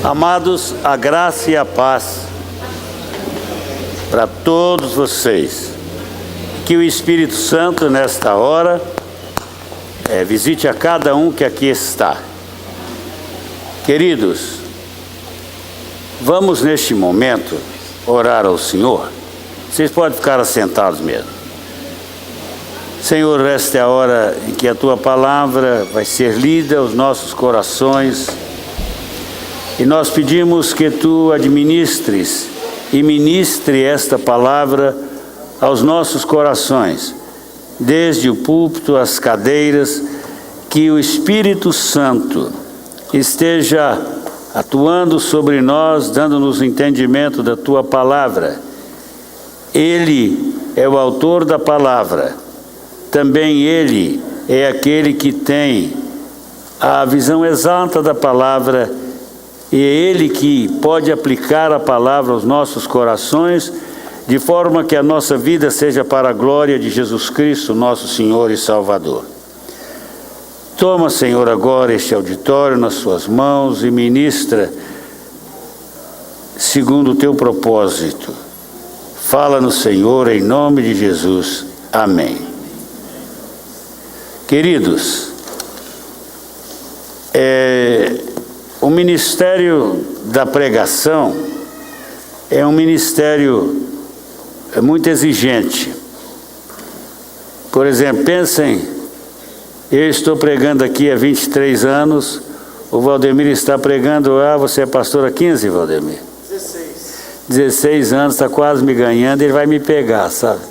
Amados, a graça e a paz para todos vocês. Que o Espírito Santo, nesta hora, visite a cada um que aqui está. Queridos, vamos neste momento orar ao Senhor. Vocês podem ficar assentados mesmo. Senhor, esta é a hora em que a Tua palavra vai ser lida aos nossos corações. E nós pedimos que Tu administres e ministre esta palavra aos nossos corações, desde o púlpito às cadeiras, que o Espírito Santo esteja atuando sobre nós, dando-nos entendimento da Tua palavra. Ele é o autor da palavra, também Ele é aquele que tem a visão exata da palavra, e é Ele que pode aplicar a palavra aos nossos corações, de forma que a nossa vida seja para a glória de Jesus Cristo, nosso Senhor e Salvador. Toma, Senhor, agora este auditório nas Suas mãos e ministra segundo o Teu propósito. Fala-nos, Senhor, em nome de Jesus. Amém. Queridos, o ministério da pregação é um ministério muito exigente. Por exemplo, pensem, eu estou pregando aqui há 23 anos, o Valdemir está pregando, você é pastor há 15, Valdemir? 16 anos, está quase me ganhando, ele vai me pegar, sabe?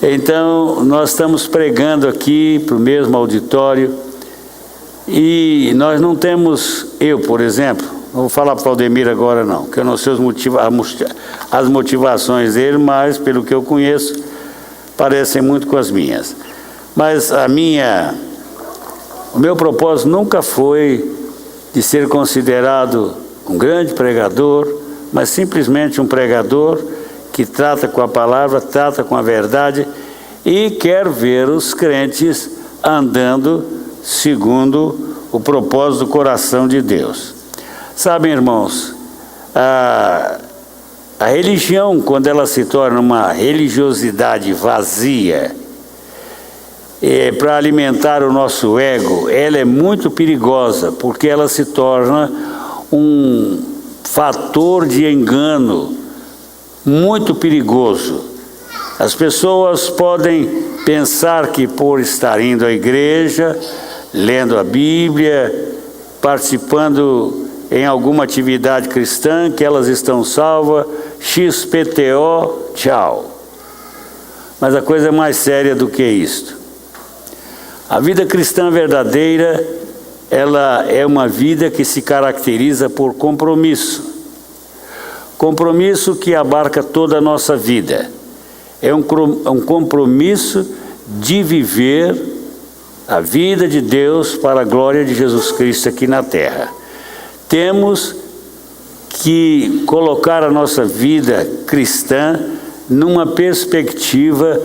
Então, nós estamos pregando aqui para o mesmo auditório, e nós não temos, eu, por exemplo, não vou falar para o Valdemir agora não, que eu não sei as motivações dele, mas pelo que eu conheço, parecem muito com as minhas. Mas o meu propósito nunca foi de ser considerado um grande pregador, mas simplesmente um pregador que trata com a palavra, trata com a verdade e quer ver os crentes andando segundo o propósito do coração de Deus. Sabem, irmãos, a religião, quando ela se torna uma religiosidade vazia, para alimentar o nosso ego, ela é muito perigosa, porque ela se torna um fator de engano muito perigoso. As pessoas podem pensar que por estar indo à igreja, lendo a Bíblia, participando em alguma atividade cristã, que elas estão salvas, XPTO, tchau. Mas a coisa é mais séria do que isto. A vida cristã verdadeira, ela é uma vida que se caracteriza por compromisso. Compromisso que abarca toda a nossa vida. É um compromisso de viver a vida de Deus para a glória de Jesus Cristo aqui na terra. Temos que colocar a nossa vida cristã numa perspectiva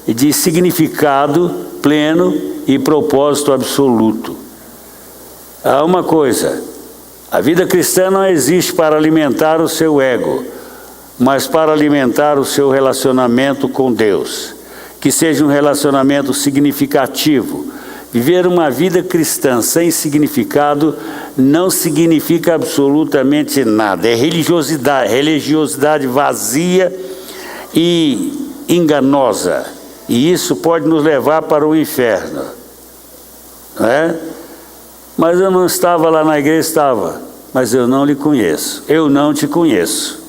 de significado pleno e propósito absoluto. Há uma coisa, a vida cristã não existe para alimentar o seu ego, mas para alimentar o seu relacionamento com Deus, que seja um relacionamento significativo. Viver uma vida cristã sem significado não significa absolutamente nada, é religiosidade vazia e enganosa, e isso pode nos levar para o inferno, não é? Mas eu não estava lá na igreja, estava, mas eu não lhe conheço, eu não te conheço.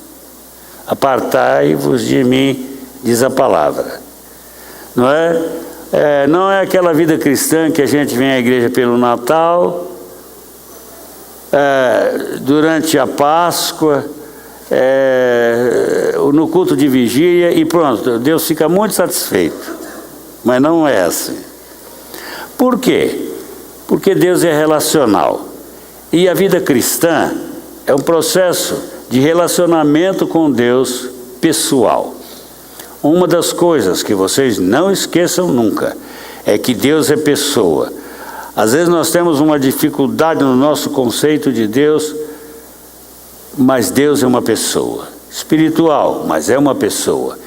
Apartai-vos de mim, diz a palavra, não é? Não é aquela vida cristã que a gente vem à igreja pelo Natal, durante a Páscoa, no culto de vigília e pronto, Deus fica muito satisfeito, mas não é assim. Por quê? Porque Deus é relacional, e a vida cristã é um processo de relacionamento com Deus pessoal. Uma das coisas que vocês não esqueçam nunca é que Deus é pessoa. Às vezes nós temos uma dificuldade no nosso conceito de Deus, mas Deus é uma pessoa. Espiritual, mas é uma pessoa.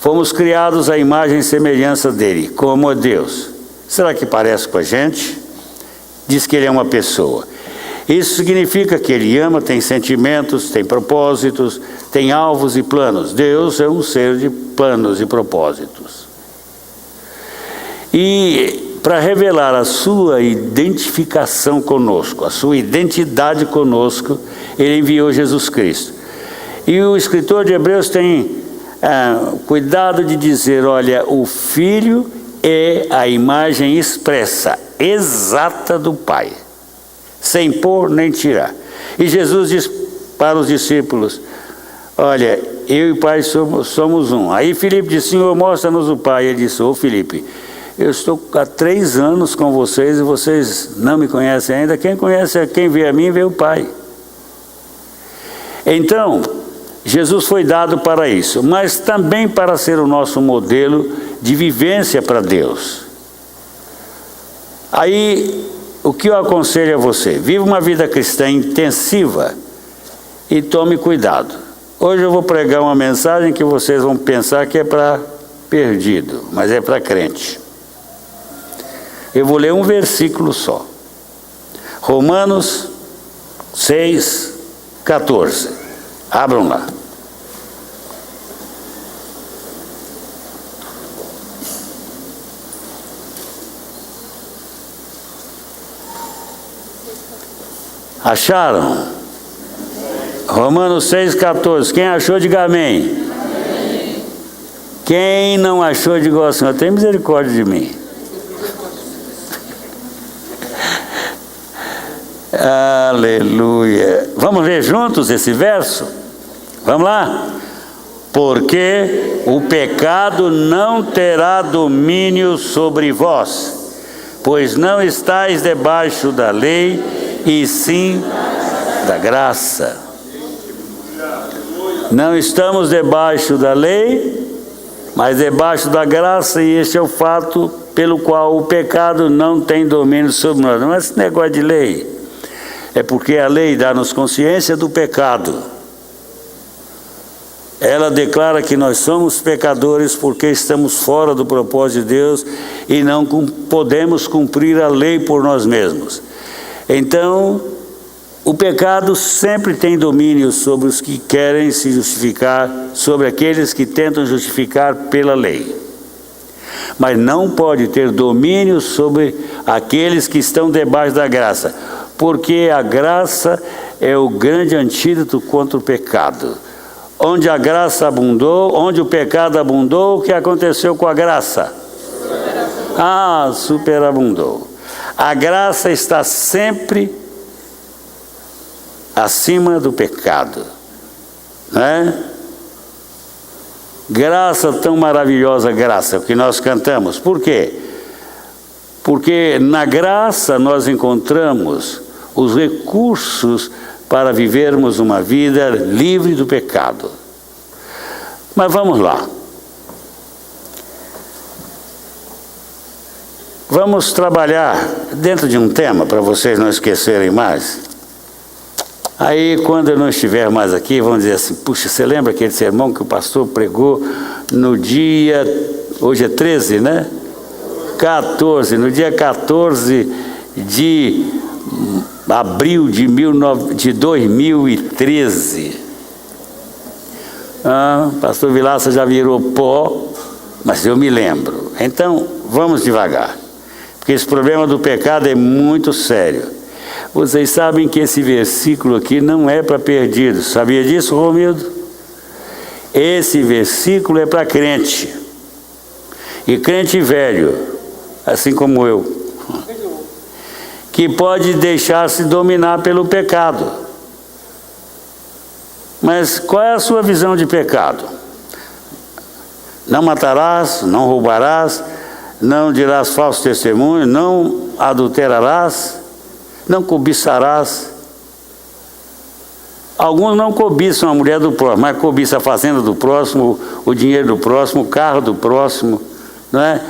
Fomos criados à imagem e semelhança dele, como é Deus. Será que parece com a gente? Diz que ele é uma pessoa. Isso significa que ele ama, tem sentimentos, tem propósitos, tem alvos e planos. Deus é um ser de planos e propósitos. E para revelar a sua identificação conosco, a sua identidade conosco, ele enviou Jesus Cristo. E o escritor de Hebreus tem cuidado de dizer, olha, o Filho é a imagem expressa, exata do Pai, sem pôr nem tirar. E Jesus diz para os discípulos, olha, eu e o Pai somos um. Aí Filipe disse, Senhor, mostra-nos o Pai. Ele disse, ô Filipe, eu estou há 3 anos com vocês e vocês não me conhecem ainda. Quem conhece, quem vê a mim, vê o Pai. Então, Jesus foi dado para isso, mas também para ser o nosso modelo de vivência para Deus. Aí, o que eu aconselho a você? Viva uma vida cristã intensiva e tome cuidado. Hoje eu vou pregar uma mensagem que vocês vão pensar que é para perdido, mas é para crente. Eu vou ler um versículo só. Romanos 6, 14. Abram lá. Acharam? Romanos 6, 14. Quem achou, diga amém. Amém. Quem não achou, diga assim, Senhor, tem misericórdia de mim. Aleluia. Vamos ler juntos esse verso? Vamos lá? Porque o pecado não terá domínio sobre vós, pois não estáis debaixo da lei, e sim da graça. Não estamos debaixo da lei, mas debaixo da graça, e este é o fato pelo qual o pecado não tem domínio sobre nós. Não é esse negócio de lei. É porque a lei dá-nos consciência do pecado. Ela declara que nós somos pecadores porque estamos fora do propósito de Deus e não podemos cumprir a lei por nós mesmos. Então, o pecado sempre tem domínio sobre os que querem se justificar, sobre aqueles que tentam justificar pela lei. Mas não pode ter domínio sobre aqueles que estão debaixo da graça, porque a graça é o grande antídoto contra o pecado. Onde a graça abundou, onde o pecado abundou, o que aconteceu com a graça? Superabundou. A graça está sempre acima do pecado, né? Graça, tão maravilhosa graça, que nós cantamos. Por quê? Porque na graça nós encontramos os recursos para vivermos uma vida livre do pecado. Mas vamos lá. Vamos trabalhar dentro de um tema, para vocês não esquecerem mais. Aí, quando eu não estiver mais aqui, vão dizer assim, puxa, você lembra aquele sermão que o pastor pregou no dia, hoje é 13, né? 14, no dia 14 de abril de 2013. Pastor Vilaça já virou pó, mas eu me lembro. Então, vamos devagar, porque esse problema do pecado é muito sério. Vocês sabem que esse versículo aqui não é para perdidos. Sabia disso, Romildo? Esse versículo é para crente. E crente velho, assim como eu, que pode deixar-se dominar pelo pecado. Mas qual é a sua visão de pecado? Não matarás, não roubarás, não dirás falso testemunho, não adulterarás, não cobiçarás. Alguns não cobiçam a mulher do próximo, mas cobiçam a fazenda do próximo, o dinheiro do próximo, o carro do próximo, não é?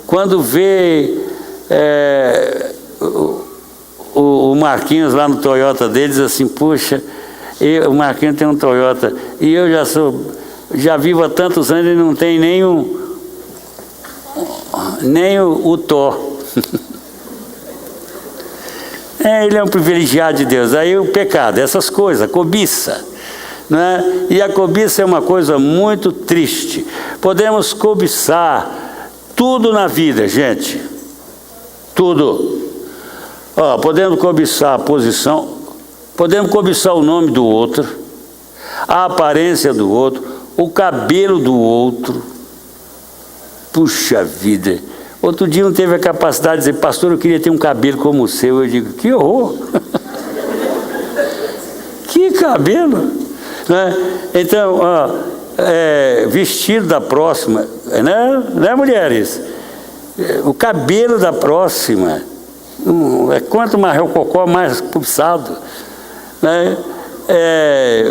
Quando vê o Marquinhos lá no Toyota dele, diz assim, puxa, O Marquinhos tem um Toyota, e eu já vivo há tantos anos e não tem nem o Thor. Ele é um privilegiado de Deus. Aí o pecado, essas coisas, a cobiça, não é? E a cobiça é uma coisa muito triste. Podemos cobiçar tudo na vida, gente. Tudo. Podemos cobiçar a posição, podemos cobiçar o nome do outro, a aparência do outro, o cabelo do outro. Puxa vida! Outro dia não teve a capacidade de dizer, pastor, eu queria ter um cabelo como o seu. Eu digo, que horror! Que cabelo! Né? Então, vestido da próxima, né, mulheres? O cabelo da próxima, quanto mais o cocó, mais pulsado. Né?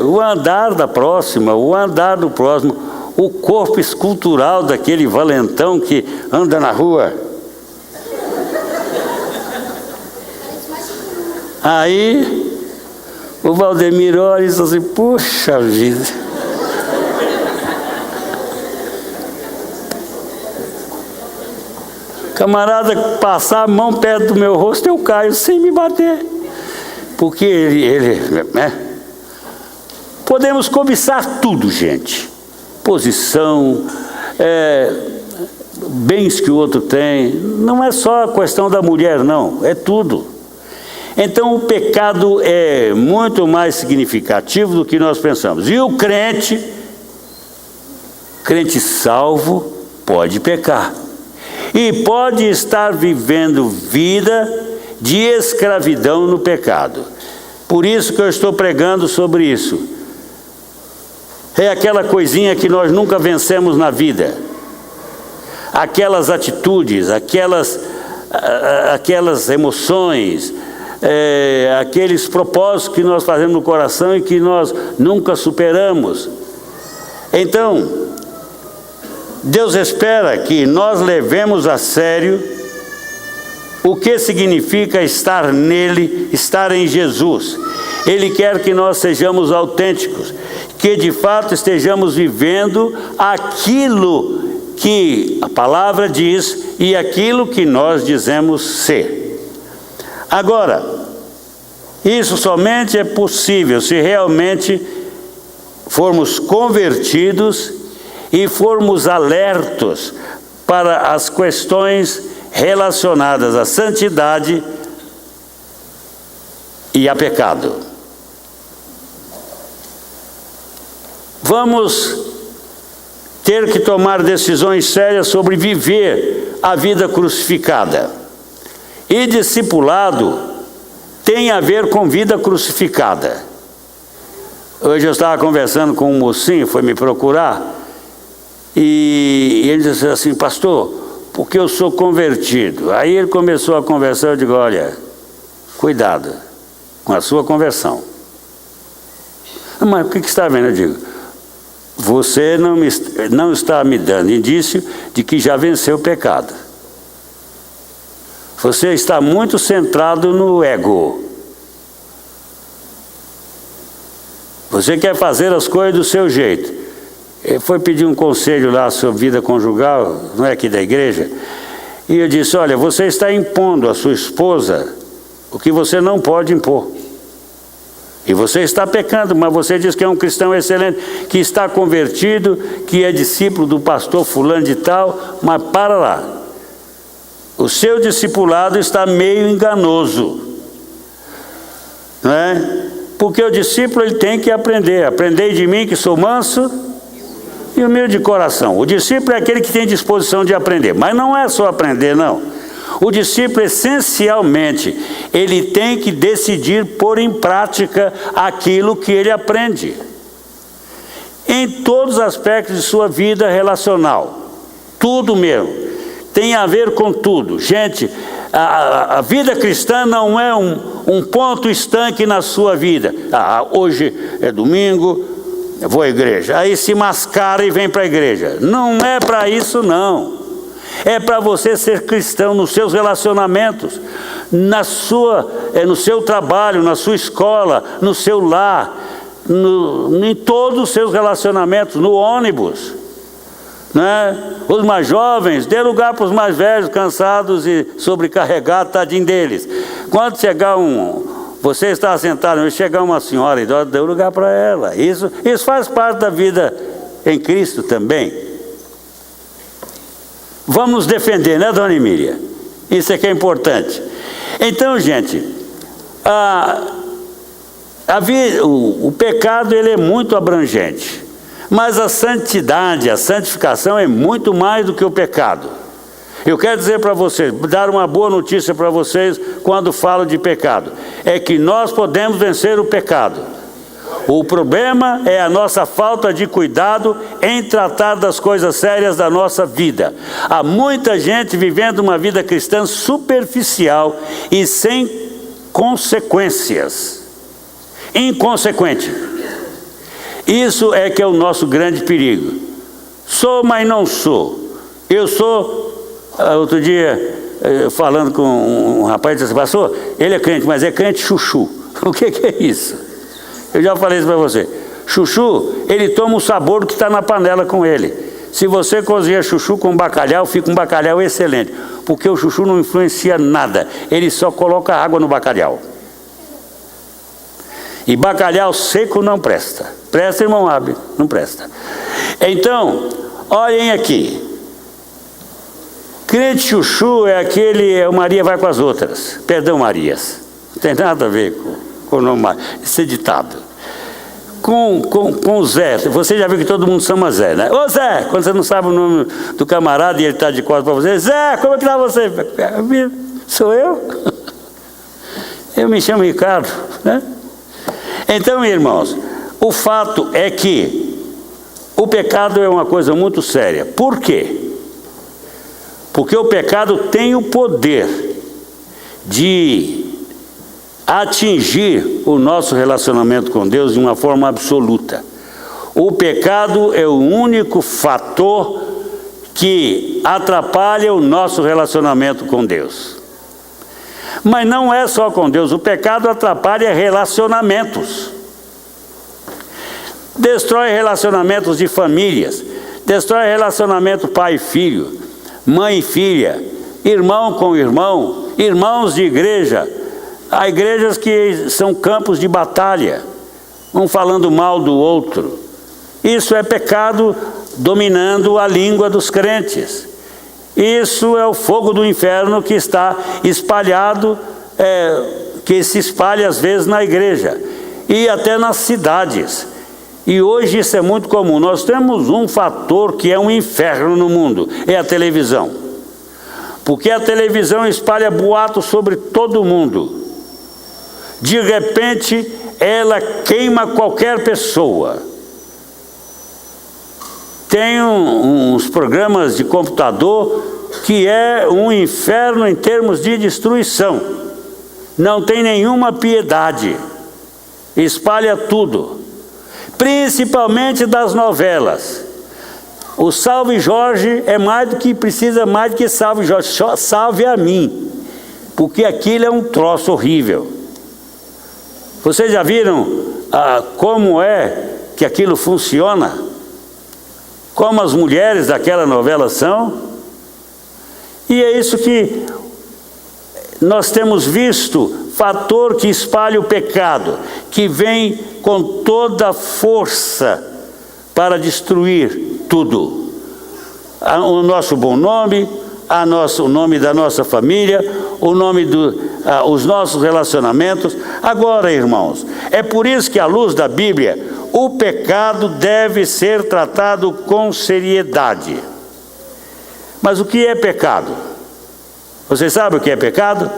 O andar da próxima, o andar do próximo, o corpo escultural daquele valentão que anda na rua. Aí o Valdemir olha e diz assim, puxa vida. Camarada, passar a mão perto do meu rosto, eu caio sem me bater. Porque ele né? Podemos cobiçar tudo, gente. Posição, bens que o outro tem. Não é só a questão da mulher, não. É tudo. Então o pecado é muito mais significativo do que nós pensamos. E o crente salvo, pode pecar. E pode estar vivendo vida de escravidão no pecado. Por isso que eu estou pregando sobre isso. É aquela coisinha que nós nunca vencemos na vida. Aquelas atitudes, aquelas emoções, aqueles propósitos que nós fazemos no coração e que nós nunca superamos. Então, Deus espera que nós levemos a sério o que significa estar nele, estar em Jesus. Ele quer que nós sejamos autênticos, que de fato estejamos vivendo aquilo que a palavra diz e aquilo que nós dizemos ser. Agora, isso somente é possível se realmente formos convertidos e formos alertos para as questões relacionadas à santidade e a pecado. Vamos ter que tomar decisões sérias sobre viver a vida crucificada. E discipulado tem a ver com vida crucificada. Hoje eu estava conversando com um mocinho, foi me procurar, e ele disse assim, pastor, porque eu sou convertido. Aí ele começou a conversar, eu digo, olha, cuidado com a sua conversão. Mas o que está vendo? Eu digo, você não está me dando indício de que já venceu o pecado. Você está muito centrado no ego. Você quer fazer as coisas do seu jeito. Ele foi pedir um conselho lá sobre vida conjugal, não é aqui da igreja, e eu disse, olha, você está impondo à sua esposa o que você não pode impor. E você está pecando, mas você diz que é um cristão excelente, que está convertido, que é discípulo do pastor fulano de tal, mas para lá. O seu discipulado está meio enganoso. Não é? Porque o discípulo ele tem que aprender. Aprendei de mim que sou manso e humilde de coração. O discípulo é aquele que tem disposição de aprender. Mas não é só aprender, não. O discípulo, essencialmente, ele tem que decidir pôr em prática aquilo que ele aprende. Em todos os aspectos de sua vida relacional. Tudo mesmo. Tem a ver com tudo. Gente, a vida cristã não é um ponto estanque na sua vida. Hoje é domingo, eu vou à igreja. Aí se mascara e vem para a igreja. Não é para isso, não. É para você ser cristão nos seus relacionamentos, no seu trabalho, na sua escola, no seu lar. em todos os seus relacionamentos, no ônibus, né? Os mais jovens, dê lugar para os mais velhos, cansados e sobrecarregados, tadinho deles. Quando chegar você está sentado, chegar uma senhora idosa, dê lugar para ela. Isso faz parte da vida em Cristo também. Vamos nos defender, né, dona Emília? Isso é que é importante. Então, gente, o pecado ele é muito abrangente, mas a santidade, a santificação é muito mais do que o pecado. Eu quero dizer para vocês, dar uma boa notícia para vocês quando falo de pecado, é que nós podemos vencer o pecado. O problema é a nossa falta de cuidado em tratar das coisas sérias da nossa vida. Há muita gente vivendo uma vida cristã superficial e sem consequências. Inconsequente. Isso é que é o nosso grande perigo. Sou, mas não sou. Eu sou. Outro dia, falando com um rapaz, disse assim: pastor, ele é crente, mas é crente chuchu. O que é isso? Eu já falei isso para você. Chuchu, ele toma o sabor que está na panela com ele. Se você cozinha chuchu com bacalhau, fica um bacalhau excelente, porque o chuchu não influencia nada, ele só coloca água no bacalhau. E bacalhau seco não presta. Presta, irmão Abel? Não presta. Então, olhem aqui. Crente chuchu é aquele, Maria vai com as outras. Perdão, Marias. Não tem nada a ver com o nome Maria. Isso é ditado. Com Zé. Você já viu que todo mundo chama Zé, né? Ô Zé, quando você não sabe o nome do camarada e ele está de costas para você. Zé, como é que está você? Sou eu? Eu me chamo Ricardo, né? Então, irmãos, o fato é que o pecado é uma coisa muito séria. Por quê? Porque o pecado tem o poder de atingir o nosso relacionamento com Deus de uma forma absoluta. O pecado é o único fator que atrapalha o nosso relacionamento com Deus. Mas não é só com Deus, o pecado atrapalha relacionamentos. Destrói relacionamentos de famílias, destrói relacionamento pai e filho, mãe e filha, irmão com irmão, irmãos de igreja. Há igrejas que são campos de batalha, um falando mal do outro. Isso é pecado dominando a língua dos crentes. Isso é o fogo do inferno que está espalhado, que se espalha às vezes na igreja e até nas cidades. E hoje isso é muito comum. Nós temos um fator que é um inferno no mundo, é a televisão. Porque a televisão espalha boatos sobre todo mundo. De repente, ela queima qualquer pessoa. Tem uns programas de computador que é um inferno em termos de destruição. Não tem nenhuma piedade. Espalha tudo. Principalmente das novelas. O Salve Jorge é mais do que precisa, mais do que Salve Jorge. Só salve a mim. Porque aquilo é um troço horrível. Vocês já viram como é que aquilo funciona? Como as mulheres daquela novela são? E é isso que nós temos visto, fator que espalha o pecado, que vem com toda a força para destruir tudo. O nosso bom nome, o nome da nossa família, os nossos relacionamentos. Agora, irmãos, é por isso que, à luz da Bíblia, o pecado deve ser tratado com seriedade. Mas o que é pecado? Vocês sabem o que é pecado?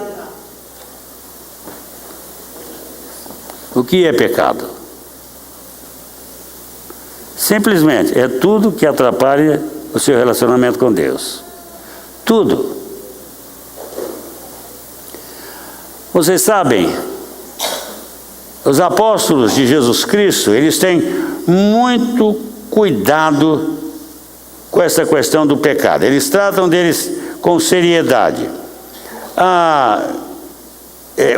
O que é pecado? Simplesmente é tudo que atrapalha o seu relacionamento com Deus. Tudo. Vocês sabem, os apóstolos de Jesus Cristo, eles têm muito cuidado com essa questão do pecado. Eles tratam deles com seriedade.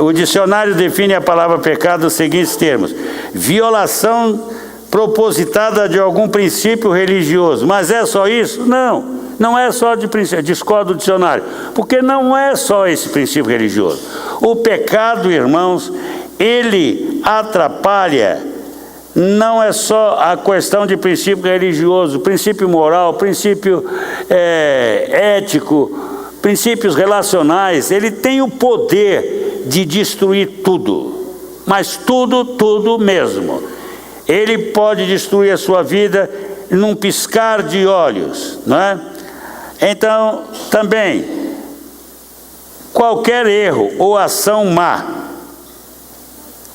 O dicionário define a palavra pecado nos seguintes termos: violação propositada de algum princípio religioso. Mas é só isso? Não, não é só de princípio, discordo do dicionário, porque não é só esse princípio religioso. O pecado, irmãos, ele atrapalha, não é só a questão de princípio religioso, princípio moral, princípio ético, princípios relacionais. Ele tem o poder de destruir tudo, mas tudo mesmo. Ele pode destruir a sua vida num piscar de olhos, não é? Então, também, qualquer erro ou ação má.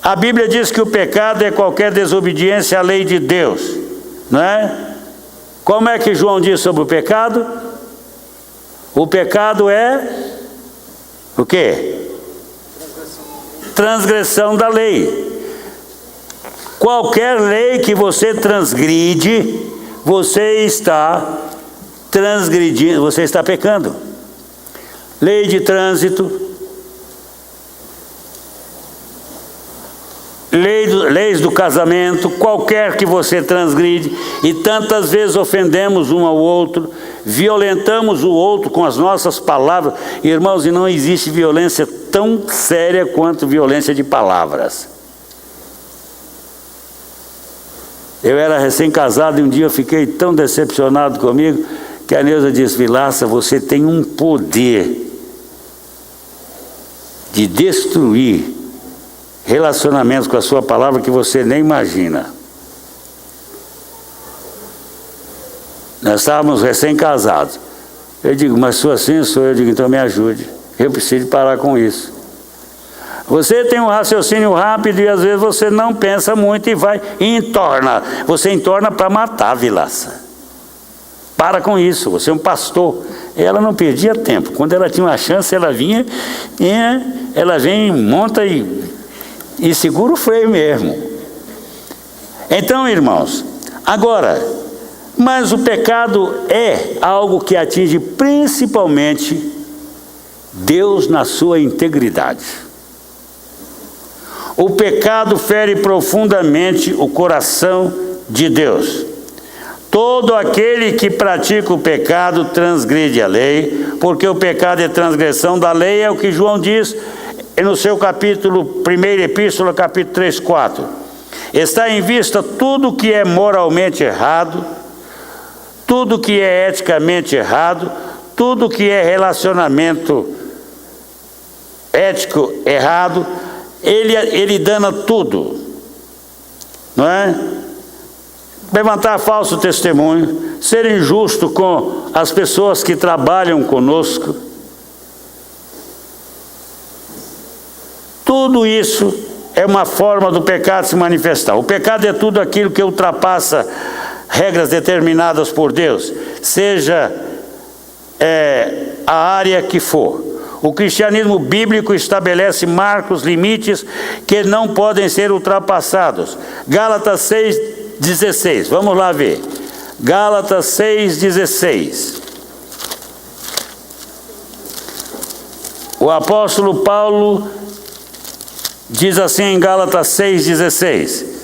A Bíblia diz que o pecado é qualquer desobediência à lei de Deus, não é? Como é que João diz sobre o pecado? O pecado é o quê? Transgressão da lei. Qualquer lei que você transgride, você está transgredindo, você está pecando. Lei de trânsito, leis do casamento, qualquer que você transgride, e tantas vezes ofendemos um ao outro, violentamos o outro com as nossas palavras. Irmãos, e não existe violência tão séria quanto violência de palavras. Eu era recém-casado e um dia eu fiquei tão decepcionado comigo que a Neuza disse: Vilaça, você tem um poder de destruir relacionamentos com a sua palavra que você nem imagina. Nós estávamos recém-casados. Eu digo: mas sou assim, sou eu. Digo: então me ajude, eu preciso parar com isso. Você tem um raciocínio rápido e às vezes você não pensa muito e vai e entorna. Você entorna para matar, Vilaça. Para com isso, você é um pastor. Ela não perdia tempo. Quando ela tinha uma chance, ela vinha, ela vem, monta e segura o freio mesmo. Então, irmãos, agora, mas o pecado é algo que atinge principalmente Deus na sua integridade. O pecado fere profundamente o coração de Deus. Todo aquele que pratica o pecado transgride a lei, porque o pecado é transgressão da lei, é o que João diz no seu capítulo, 1ª epístola, capítulo 3, 4. Está em vista tudo que é moralmente errado, tudo que é eticamente errado, tudo que é relacionamento ético errado. Ele dana tudo, não é? Levantar falso testemunho, ser injusto com as pessoas que trabalham conosco. Tudo isso é uma forma do pecado se manifestar. O pecado é tudo aquilo que ultrapassa regras determinadas por Deus, seja a área que for. O cristianismo bíblico estabelece marcos, limites que não podem ser ultrapassados. Gálatas 6,16. Vamos lá ver. Gálatas 6,16. O apóstolo Paulo diz assim em Gálatas 6,16: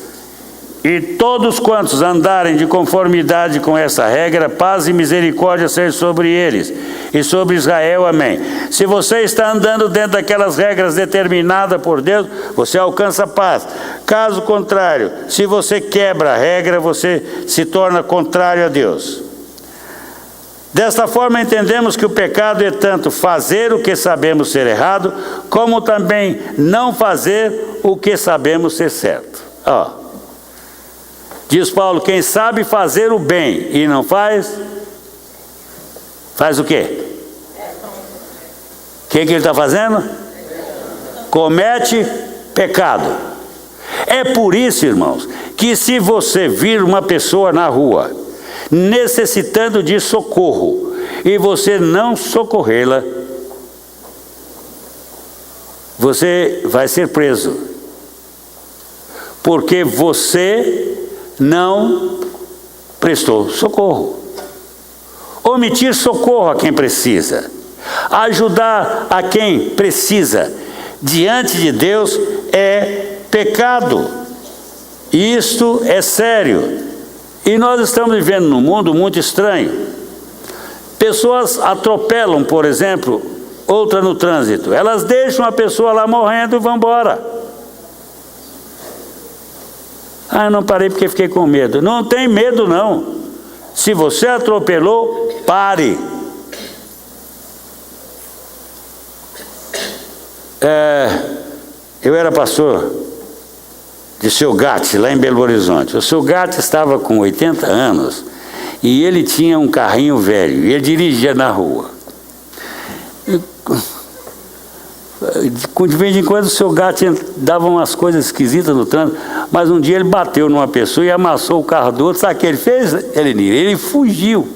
e todos quantos andarem de conformidade com essa regra, paz e misericórdia sejam sobre eles e sobre Israel, amém. Se você está andando dentro daquelas regras determinadas por Deus, você alcança paz. Caso contrário, se você quebra a regra, você se torna contrário a Deus. Desta forma, entendemos que o pecado é tanto fazer o que sabemos ser errado, como também não fazer o que sabemos ser certo. Diz Paulo: quem sabe fazer o bem e não faz, faz o quê? O que ele está fazendo? Comete pecado. É por isso, irmãos, que se você vir uma pessoa na rua necessitando de socorro e você não socorrê-la, você vai ser preso, porque você não prestou socorro. Omitir socorro a quem precisa, ajudar a quem precisa, diante de Deus é pecado. Isto é sério. E nós estamos vivendo num mundo muito estranho. Pessoas atropelam, por exemplo, outra no trânsito. Elas deixam a pessoa lá morrendo e vão embora. Ah, eu não parei porque fiquei com medo. Não tem medo, não. Se você atropelou, pare. Eu era pastor de Seu Gatti, lá em Belo Horizonte. O Seu Gatti estava com 80 anos e ele tinha um carrinho velho e ele dirigia na rua. De vez em quando o Seu Gatti dava umas coisas esquisitas no trânsito, mas um dia ele bateu numa pessoa e amassou o carro do outro. Sabe o que ele fez, Elenir? Ele fugiu.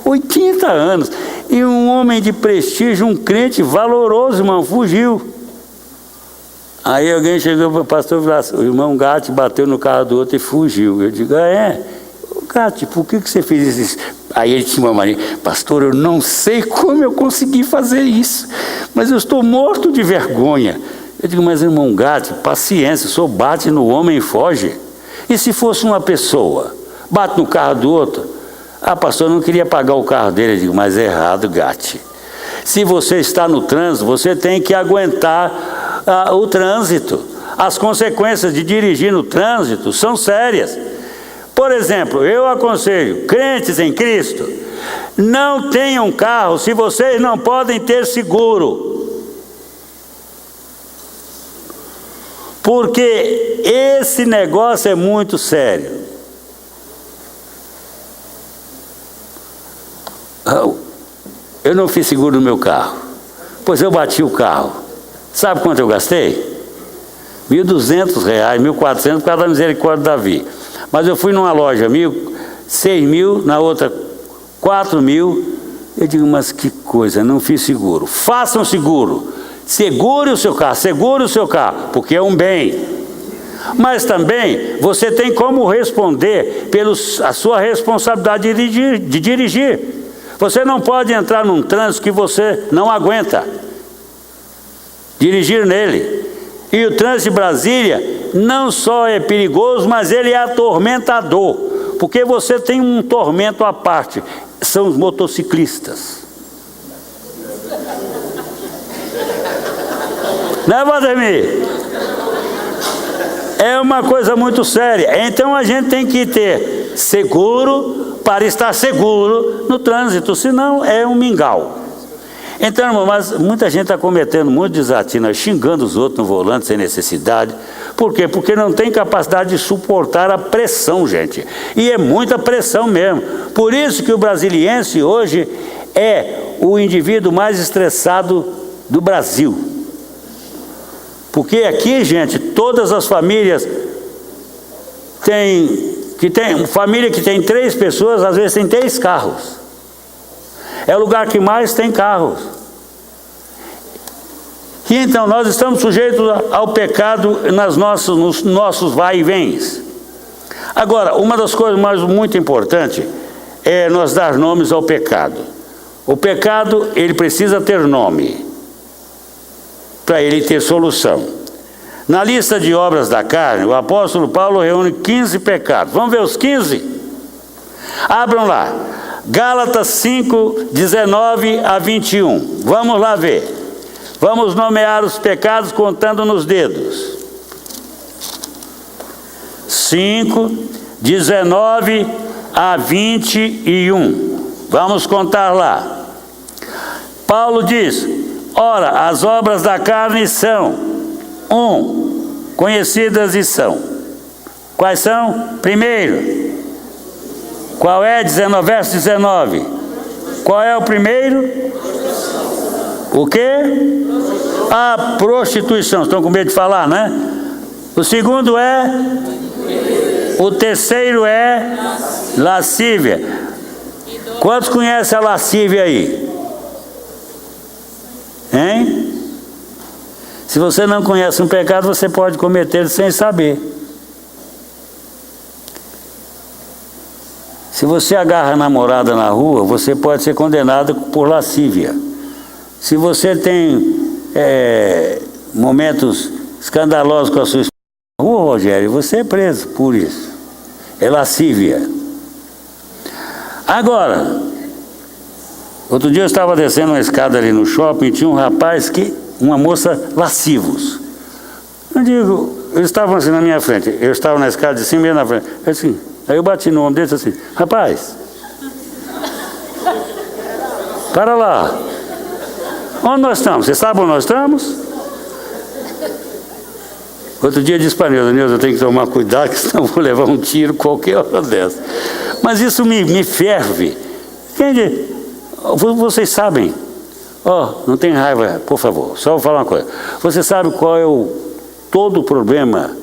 80 anos. E um homem de prestígio, um crente valoroso, irmão, fugiu. Aí alguém chegou para o pastor e falou assim: o irmão Gatti bateu no carro do outro e fugiu. Eu digo: Gatti, por que você fez isso? Aí ele tinha uma mania: pastor, eu não sei como eu consegui fazer isso, mas eu estou morto de vergonha. Eu digo: mas irmão Gatti, paciência, o senhor bate no homem e foge. E se fosse uma pessoa, bate no carro do outro? Ah, pastor, eu não queria pagar o carro dele. Eu digo: mas é errado, Gatti. Se você está no trânsito, você tem que aguentar o trânsito. As consequências de dirigir no trânsito são sérias. Por exemplo, eu aconselho crentes em Cristo: não tenham carro se vocês não podem ter seguro. Porque esse negócio é muito sério. Eu não fiz seguro no meu carro, pois eu bati o carro. Sabe quanto eu gastei? R$1.200, R$1.400 por causa da misericórdia de Davi. Mas eu fui numa loja, 6.000, na outra 4.000. Eu digo: mas que coisa, não fiz seguro. Façam seguro. Segure o seu carro, porque é um bem. Mas também você tem como responder pela sua responsabilidade de dirigir. Você não pode entrar num trânsito que você não aguenta dirigir nele. E o trânsito de Brasília não só é perigoso, mas ele é atormentador, porque você tem um tormento à parte: são os motociclistas. Né, Valdemir? É uma coisa muito séria. Então a gente tem que ter seguro para estar seguro no trânsito, senão é um mingau. Então, irmão, mas muita gente está cometendo muito desatino, xingando os outros no volante sem necessidade. Por quê? Porque não tem capacidade de suportar a pressão, gente. E é muita pressão mesmo. Por isso que o brasiliense hoje é o indivíduo mais estressado do Brasil. Porque aqui, gente, todas as famílias família que tem 3 pessoas, às vezes tem 3 carros. É o lugar que mais tem carros. E então nós estamos sujeitos ao pecado nos nossos vai e vens. Agora, uma das coisas mais muito importantes é nós dar nomes ao pecado. O pecado, ele precisa ter nome para ele ter solução. Na lista de obras da carne, o apóstolo Paulo reúne 15 pecados. Vamos ver os 15? Abram lá. Gálatas 5, 19 a 21. Vamos lá ver. Vamos nomear os pecados contando nos dedos. 5, 19 a 21. Vamos contar lá. Paulo diz: ora, as obras da carne são: 1, conhecidas e são. Quais são? Primeiro, qual é? Verso 19. Qual é o primeiro? O quê? A prostituição. Estão com medo de falar, né? O segundo é? O terceiro é? Lascívia. Quantos conhecem a lascívia aí? Hein? Se você não conhece um pecado, você pode cometer sem saber. Se você agarra a namorada na rua, você pode ser condenado por lascívia. Se você tem momentos escandalosos com a sua esposa, Ô Rogério, você é preso por isso. É lascívia. Agora, outro dia eu estava descendo uma escada ali no shopping e tinha um rapaz uma moça lascivos. Eu digo, eles estavam assim na minha frente, eu estava na escada de cima e ele na frente. Assim, aí eu bati no ombro dele assim, rapaz, para lá. Onde nós estamos? Você sabe onde nós estamos? Outro dia disse para Neuza, eu tenho que tomar cuidado, que senão eu vou levar um tiro qualquer hora dessa. Mas isso me ferve. Vocês sabem, não tem raiva, por favor, só vou falar uma coisa. Você sabe qual é todo o problema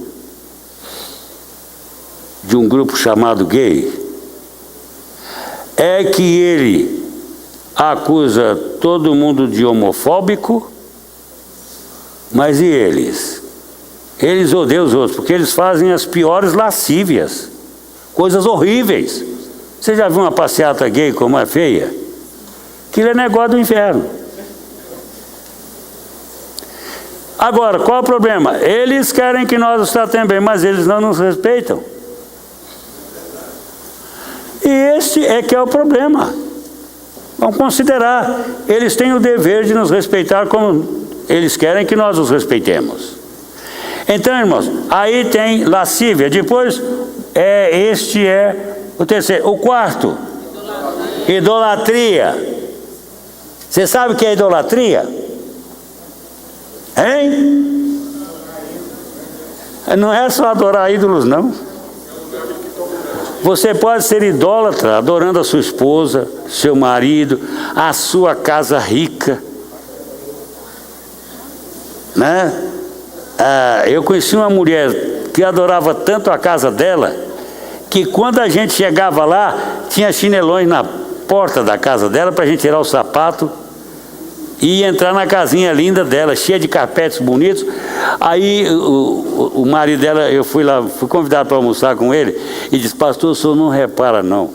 de um grupo chamado gay? É que ele acusa todo mundo de homofóbico, mas e eles? Eles odeiam os outros, porque eles fazem as piores lascívias, coisas horríveis. Você já viu uma passeata gay como é feia? Aquilo é negócio do inferno. Agora, qual é o problema? Eles querem que nós os tratemos bem, mas eles não nos respeitam. E este é que é o problema. Vamos considerar, eles têm o dever de nos respeitar como eles querem que nós os respeitemos. Então, irmãos, aí tem lascívia. Depois, este é o terceiro. O quarto, idolatria. Você sabe o que é idolatria? Hein? Não é só adorar ídolos, não. Você pode ser idólatra adorando a sua esposa, seu marido, a sua casa rica, né? Eu conheci uma mulher que adorava tanto a casa dela, que quando a gente chegava lá, tinha chinelões na porta da casa dela para a gente tirar o sapato e entrar na casinha linda dela, cheia de carpetes bonitos. Aí o marido dela, eu fui lá, fui convidado para almoçar com ele, e disse, pastor, o senhor não repara não,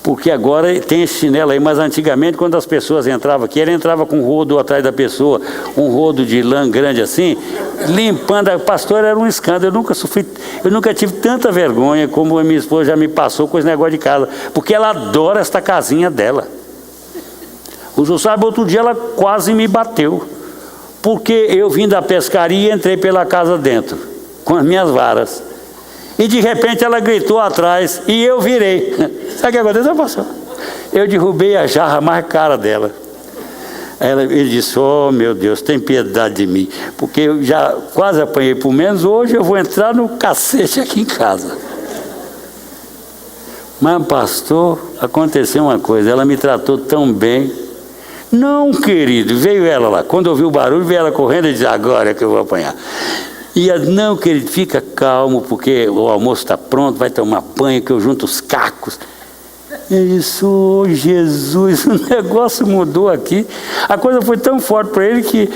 porque agora tem esse chinelo aí, mas antigamente quando as pessoas entravam aqui, ele entrava com um rodo atrás da pessoa, um rodo de lã grande assim, limpando. Pastor, era um escândalo. Eu nunca tive tanta vergonha como a minha esposa já me passou com esse negócio de casa, porque ela adora esta casinha dela. O senhor sabe, outro dia ela quase me bateu, porque eu vim da pescaria e entrei pela casa dentro, com as minhas varas. E de repente ela gritou atrás e eu virei. Sabe o que aconteceu, pastor? Eu derrubei a jarra mais cara dela. Ele disse, meu Deus, tem piedade de mim, porque eu já quase apanhei por menos, hoje eu vou entrar no cacete aqui em casa. Mas pastor, aconteceu uma coisa, ela me tratou tão bem. Não, querido, veio ela lá, quando ouviu o barulho, veio ela correndo e disse, agora é que eu vou apanhar. E ela, não, querido, fica calmo, porque o almoço está pronto, vai tomar banho, que eu junto os cacos. Ele disse, Jesus, o negócio mudou aqui. A coisa foi tão forte para ele que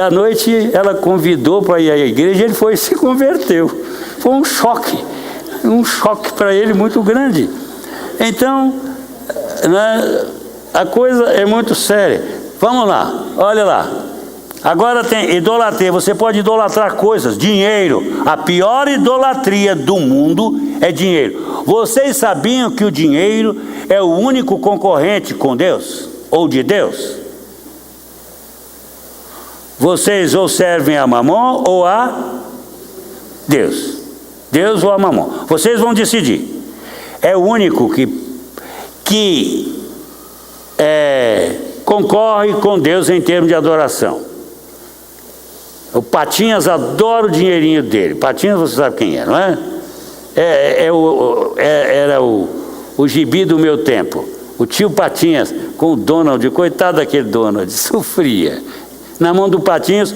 à noite ela convidou para ir à igreja, ele foi e se converteu. Foi um choque para ele muito grande. Então, né, a coisa é muito séria. Vamos lá, olha lá. Agora tem idolatria, você pode idolatrar coisas, dinheiro. A pior idolatria do mundo é dinheiro. Vocês sabiam que o dinheiro é o único concorrente com Deus? Ou de Deus? Vocês ou servem a Mamon ou a Deus. Deus ou a Mamon. Vocês vão decidir. É o único que concorre com Deus em termos de adoração. O Patinhas adora o dinheirinho dele. Patinhas, você sabe quem é, não é? Era o gibi do meu tempo. O tio Patinhas com o Donald, coitado daquele Donald, sofria. Na mão do Patinhas,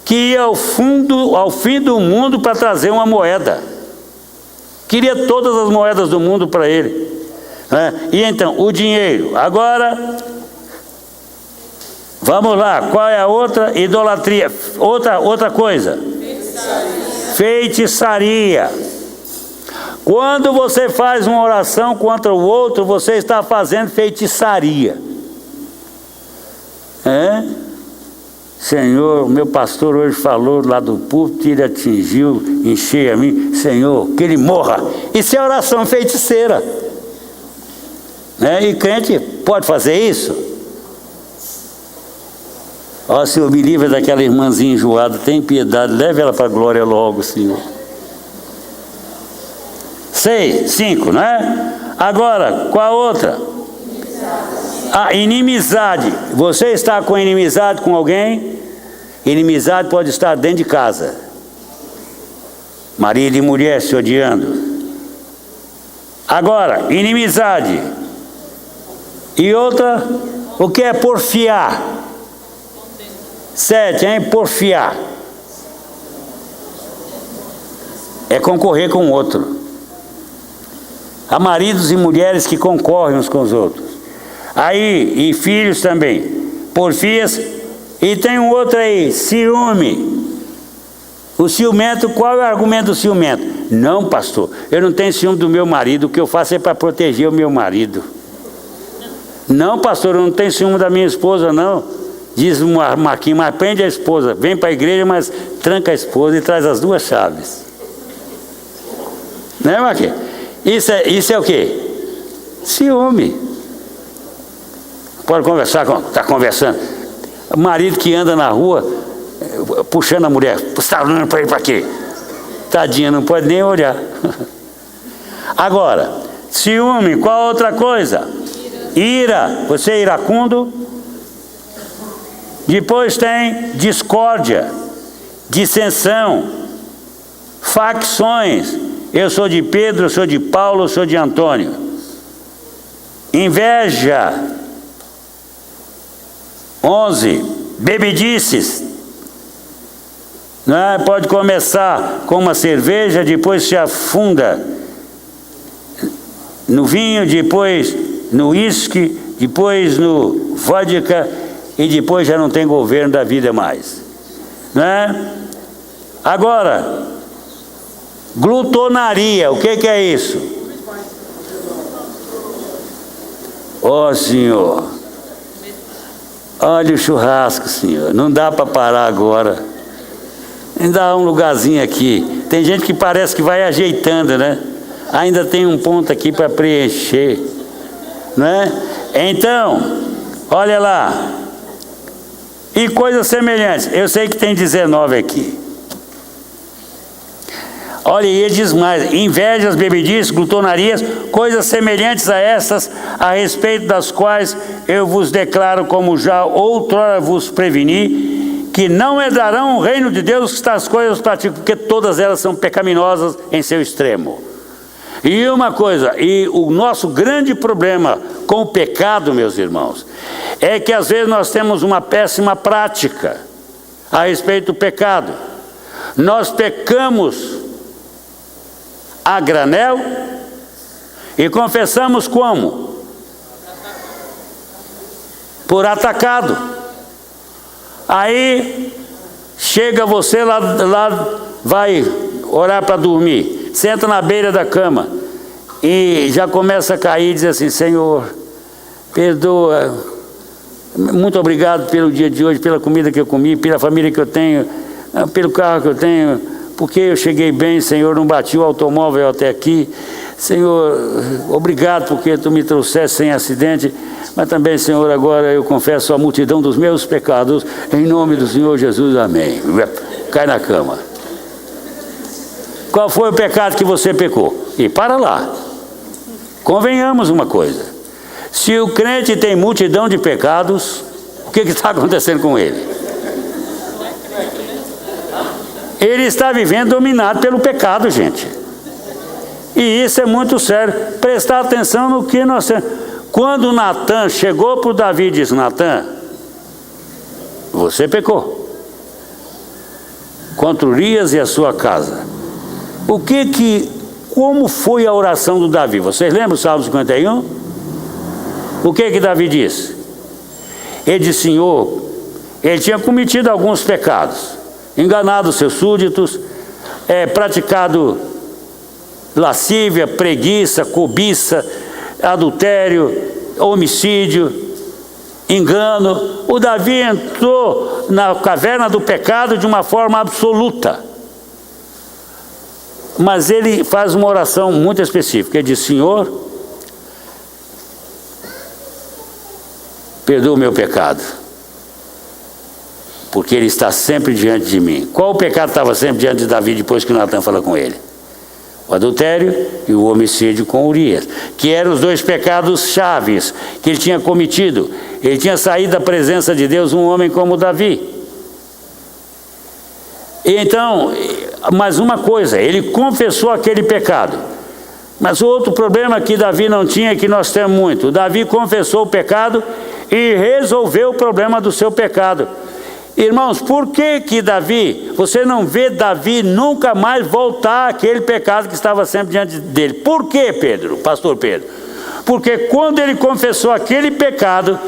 que ia ao fim do mundo para trazer uma moeda. Queria todas as moedas do mundo para ele. Né? E então, o dinheiro. Agora, vamos lá, qual é a outra idolatria? Outra coisa. Feitiçaria. Quando você faz uma oração contra o outro, você está fazendo feitiçaria. Senhor, meu pastor hoje falou lá do púlpito, ele atingiu, encheu a mim. Senhor, que ele morra. Isso é oração feiticeira. Né? E crente pode fazer isso? Ó, Senhor, me livre daquela irmãzinha enjoada, tem piedade, leve ela para a glória logo, Senhor. 5, né? Agora, qual a outra? A inimizade. Você está com inimizade com alguém? Inimizade pode estar dentro de casa. Marido e mulher se odiando. Agora, inimizade. E outra, o que é porfiar? 7, hein? Porfiar. É concorrer com o outro. Há maridos e mulheres que concorrem uns com os outros. Aí, e filhos também. Porfias. E tem um outro aí, ciúme. O ciumento, qual é o argumento do ciumento? Não, pastor, eu não tenho ciúme do meu marido, o que eu faço é para proteger o meu marido. Não, pastor, eu não tenho ciúme da minha esposa, não. Diz o Marquinhos, mas prende a esposa. Vem para a igreja, mas tranca a esposa e traz as 2 chaves. Né, Marquinhos? Isso é o quê? Ciúme. Pode conversar, está conversando. Marido que anda na rua, puxando a mulher. Você está olhando para ele para quê? Tadinha, não pode nem olhar. Agora, ciúme, qual outra coisa? Ira. Você é iracundo? Depois tem discórdia, dissensão, facções. Eu sou de Pedro, eu sou de Paulo, eu sou de Antônio. Inveja. 11. Bebedices. Não é? Pode começar com uma cerveja, depois se afunda no vinho, depois no uísque, depois no vodka e depois já não tem governo da vida mais. Não é? Agora, glutonaria, o que é isso? Ó Senhor, olha o churrasco, Senhor, não dá para parar agora. Ainda há um lugarzinho aqui. Tem gente que parece que vai ajeitando, né? Ainda tem um ponto aqui para preencher, né? Então, olha lá. E coisas semelhantes. Eu sei que tem 19 aqui. Olha, e ele diz mais: invejas, bebedices, glutonarias, coisas semelhantes a essas, a respeito das quais eu vos declaro, como já outrora vos preveni, que não herdarão o reino de Deus que estas coisas praticam, porque todas elas são pecaminosas em seu extremo. E uma coisa, e o nosso grande problema com o pecado, meus irmãos, é que às vezes nós temos uma péssima prática a respeito do pecado. Nós pecamos a granel e confessamos como? Por atacado. Aí chega você lá vai orar para dormir, senta na beira da cama e já começa a cair e diz assim: Senhor, perdoa, muito obrigado pelo dia de hoje, pela comida que eu comi, pela família que eu tenho, pelo carro que eu tenho, porque eu cheguei bem, Senhor, não bati o automóvel até aqui. Senhor, obrigado porque tu me trouxeste sem acidente, mas também, Senhor, agora eu confesso a multidão dos meus pecados, em nome do Senhor Jesus, amém. Cai na cama. Qual foi o pecado que você pecou? E para lá. Convenhamos uma coisa: se o crente tem multidão de pecados, o que está acontecendo com ele? Ele está vivendo dominado pelo pecado, gente. E isso é muito sério. Prestar atenção no que nós temos. Quando Natan chegou para o Davi e disse: Natan, você pecou contra Urias e a sua casa. Como foi a oração do Davi? Vocês lembram o Salmo 51? O que Davi disse? Ele disse: Senhor, ele tinha cometido alguns pecados, enganado seus súditos, praticado lascívia, preguiça, cobiça, adultério, homicídio engano. O Davi entrou na caverna do pecado de uma forma absoluta. Mas ele faz uma oração muito específica. Ele diz: Senhor, perdoa o meu pecado, porque ele está sempre diante de mim. Qual o pecado estava sempre diante de Davi depois que Natan fala com ele? O adultério e o homicídio com Urias, que eram os dois pecados chaves que ele tinha cometido. Ele tinha saído da presença de Deus, um homem como Davi. E então, mais uma coisa, ele confessou aquele pecado. Mas o outro problema que Davi não tinha, que nós temos muito: Davi confessou o pecado e resolveu o problema do seu pecado. Irmãos, por que Davi, você não vê Davi nunca mais voltar àquele pecado que estava sempre diante dele? Por quê, Pedro, pastor Pedro? Porque quando ele confessou aquele pecado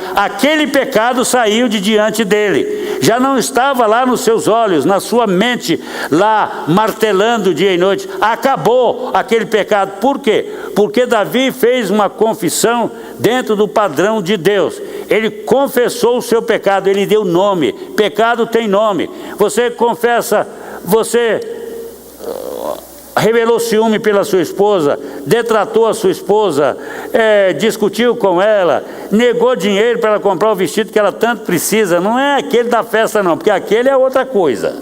saiu de diante dele. Já não estava lá nos seus olhos, na sua mente, lá martelando dia e noite. Acabou aquele pecado. Por quê? Porque Davi fez uma confissão dentro do padrão de Deus. Ele confessou o seu pecado, ele deu nome. Pecado tem nome. Você confessa, você revelou ciúme pela sua esposa, detratou a sua esposa, discutiu com ela, negou dinheiro para ela comprar o vestido que ela tanto precisa. Não é aquele da festa não, porque aquele é outra coisa.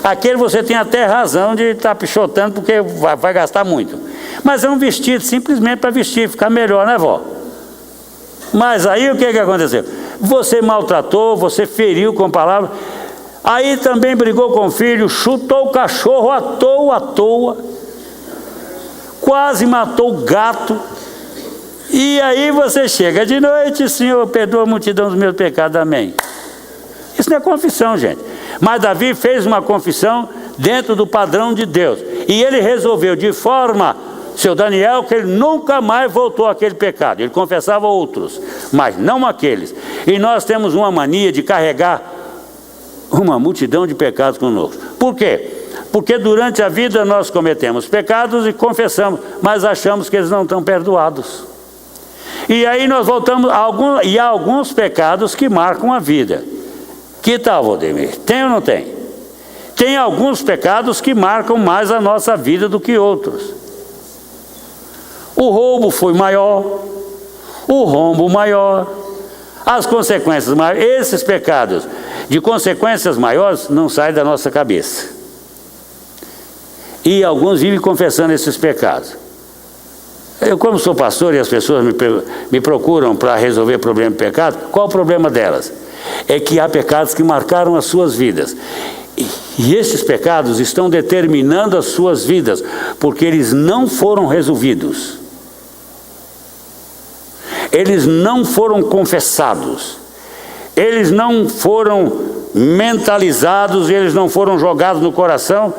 Aquele você tem até razão de estar pichotando, porque vai gastar muito. Mas é um vestido simplesmente para vestir, ficar melhor, né, vó? Mas aí o que aconteceu? Você maltratou, você feriu com palavras. Aí também brigou com o filho, chutou o cachorro à toa, quase matou o gato. E aí você chega de noite: Senhor, perdoa a multidão dos meus pecados, amém. Isso não é confissão, gente. Mas Davi fez uma confissão dentro do padrão de Deus. E ele resolveu de forma, seu Daniel, que ele nunca mais voltou àquele pecado. Ele confessava outros, mas não aqueles. E nós temos uma mania de carregar uma multidão de pecados conosco. Por quê? Porque durante a vida nós cometemos pecados e confessamos, mas achamos que eles não estão perdoados. E aí nós voltamos a alguns pecados que marcam a vida. Que tal, Valdemir? Tem ou não tem? Tem alguns pecados que marcam mais a nossa vida do que outros. O roubo foi maior, o rombo maior, as consequências maiores. Esses pecados de consequências maiores não saem da nossa cabeça. E alguns vivem confessando esses pecados. Eu, como sou pastor e as pessoas me procuram para resolver problema de pecado, qual o problema delas? É que há pecados que marcaram as suas vidas. E esses pecados estão determinando as suas vidas, porque eles não foram resolvidos. Eles não foram confessados. Eles não foram mentalizados, eles não foram jogados no coração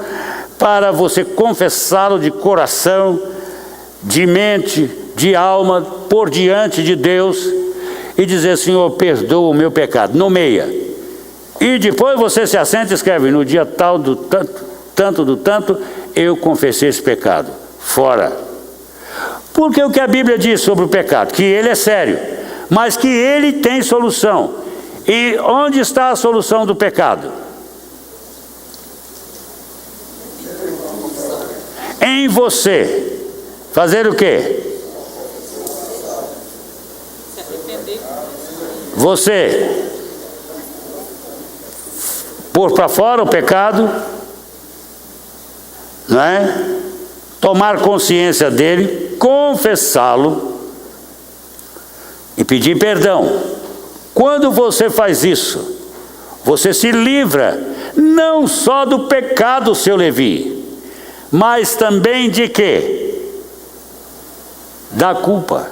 para você confessá-lo de coração, de mente, de alma, por diante de Deus e dizer: Senhor, perdoa o meu pecado, nomeia. E depois você se assenta e escreve: no dia tal do tanto, eu confessei esse pecado. Fora. Porque o que a Bíblia diz sobre o pecado? Que ele é sério, mas que ele tem solução. E onde está a solução do pecado? Em você. Fazer o quê? Se arrepender. Você pôr para fora o pecado, não é? Tomar consciência dele, confessá-lo e pedir perdão. Quando você faz isso, você se livra não só do pecado, seu Levi, mas também de quê? Da culpa.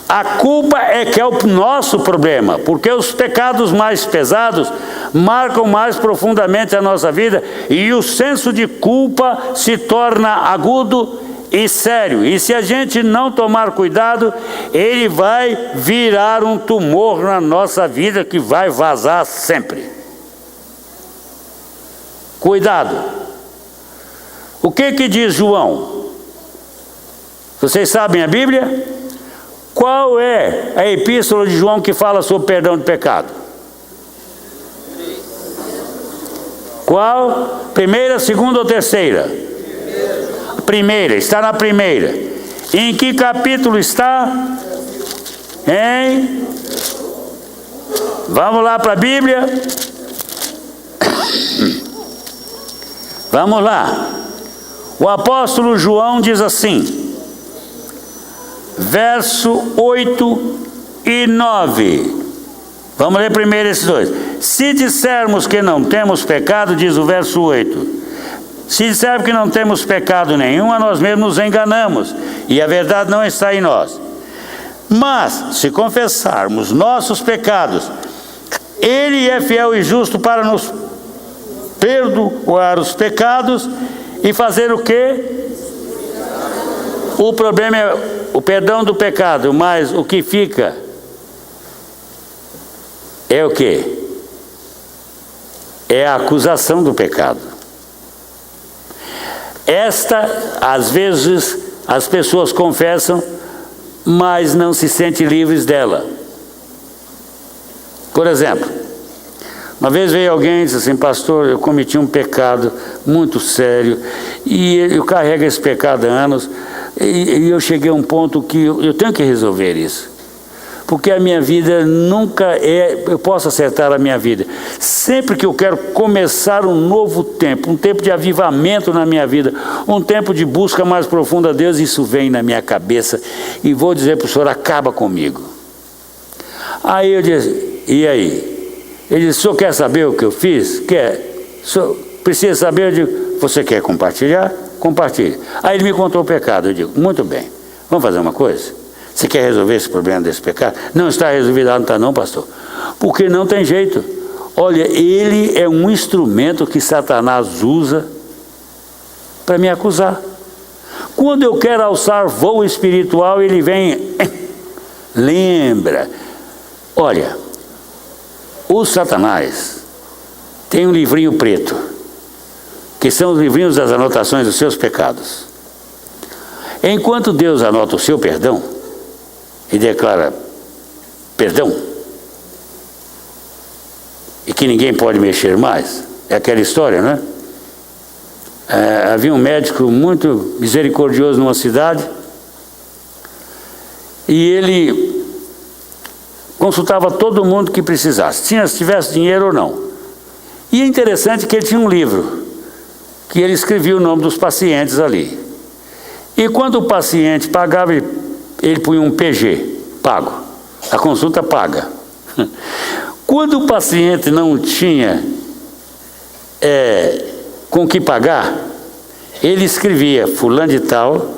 A culpa é que é o nosso problema, porque os pecados mais pesados marcam mais profundamente a nossa vida e o senso de culpa se torna agudo e sério. E se a gente não tomar cuidado, ele vai virar um tumor na nossa vida que vai vazar sempre. Cuidado. O que diz João? Vocês sabem a Bíblia? Qual é a epístola de João que fala sobre perdão de pecado? Qual? Primeira, segunda ou terceira? Primeira, está na primeira. Em que capítulo está? Hein? Vamos lá para a Bíblia? Vamos lá. O apóstolo João diz assim, verso 8 e 9. Vamos ler primeiro esses dois. Se dissermos que não temos pecado, diz o verso 8. Se dissermos que não temos pecado nenhum, a nós mesmos nos enganamos, e a verdade não está em nós. Mas, se confessarmos nossos pecados, Ele é fiel e justo para nos perdoar os pecados e fazer o quê? O problema é o perdão do pecado, mas o que fica é o quê? É a acusação do pecado. Às vezes, as pessoas confessam, mas não se sentem livres dela. Por exemplo, uma vez veio alguém e disse assim, pastor, eu cometi um pecado muito sério, e eu carrego esse pecado há anos, e eu cheguei a um ponto que eu tenho que resolver isso. Porque a minha vida nunca eu posso acertar a minha vida. Sempre que eu quero começar um novo tempo, um tempo de avivamento na minha vida, um tempo de busca mais profunda a Deus, isso vem na minha cabeça, e vou dizer para o senhor, acaba comigo. Aí eu disse, e aí? Ele disse, o senhor quer saber o que eu fiz? Quer? O senhor precisa saber? Eu digo, você quer compartilhar? Compartilhe. Aí ele me contou o pecado, eu digo, muito bem, vamos fazer uma coisa? Você quer resolver esse problema desse pecado? Não está resolvido, não está não, pastor. Porque não tem jeito. Olha, ele é um instrumento que Satanás usa para me acusar. Quando eu quero alçar voo espiritual, ele vem, lembra. Olha, o Satanás tem um livrinho preto, que são os livrinhos das anotações dos seus pecados. Enquanto Deus anota o seu perdão, e declara perdão, e que ninguém pode mexer mais, é aquela história, né? Havia um médico muito misericordioso numa cidade, e ele consultava todo mundo que precisasse, se tivesse dinheiro ou não. E é interessante que ele tinha um livro, que ele escrevia o nome dos pacientes ali, e quando o paciente pagava, ele punha um PG, pago, a consulta paga. Quando o paciente não tinha com que pagar, ele escrevia fulano de tal,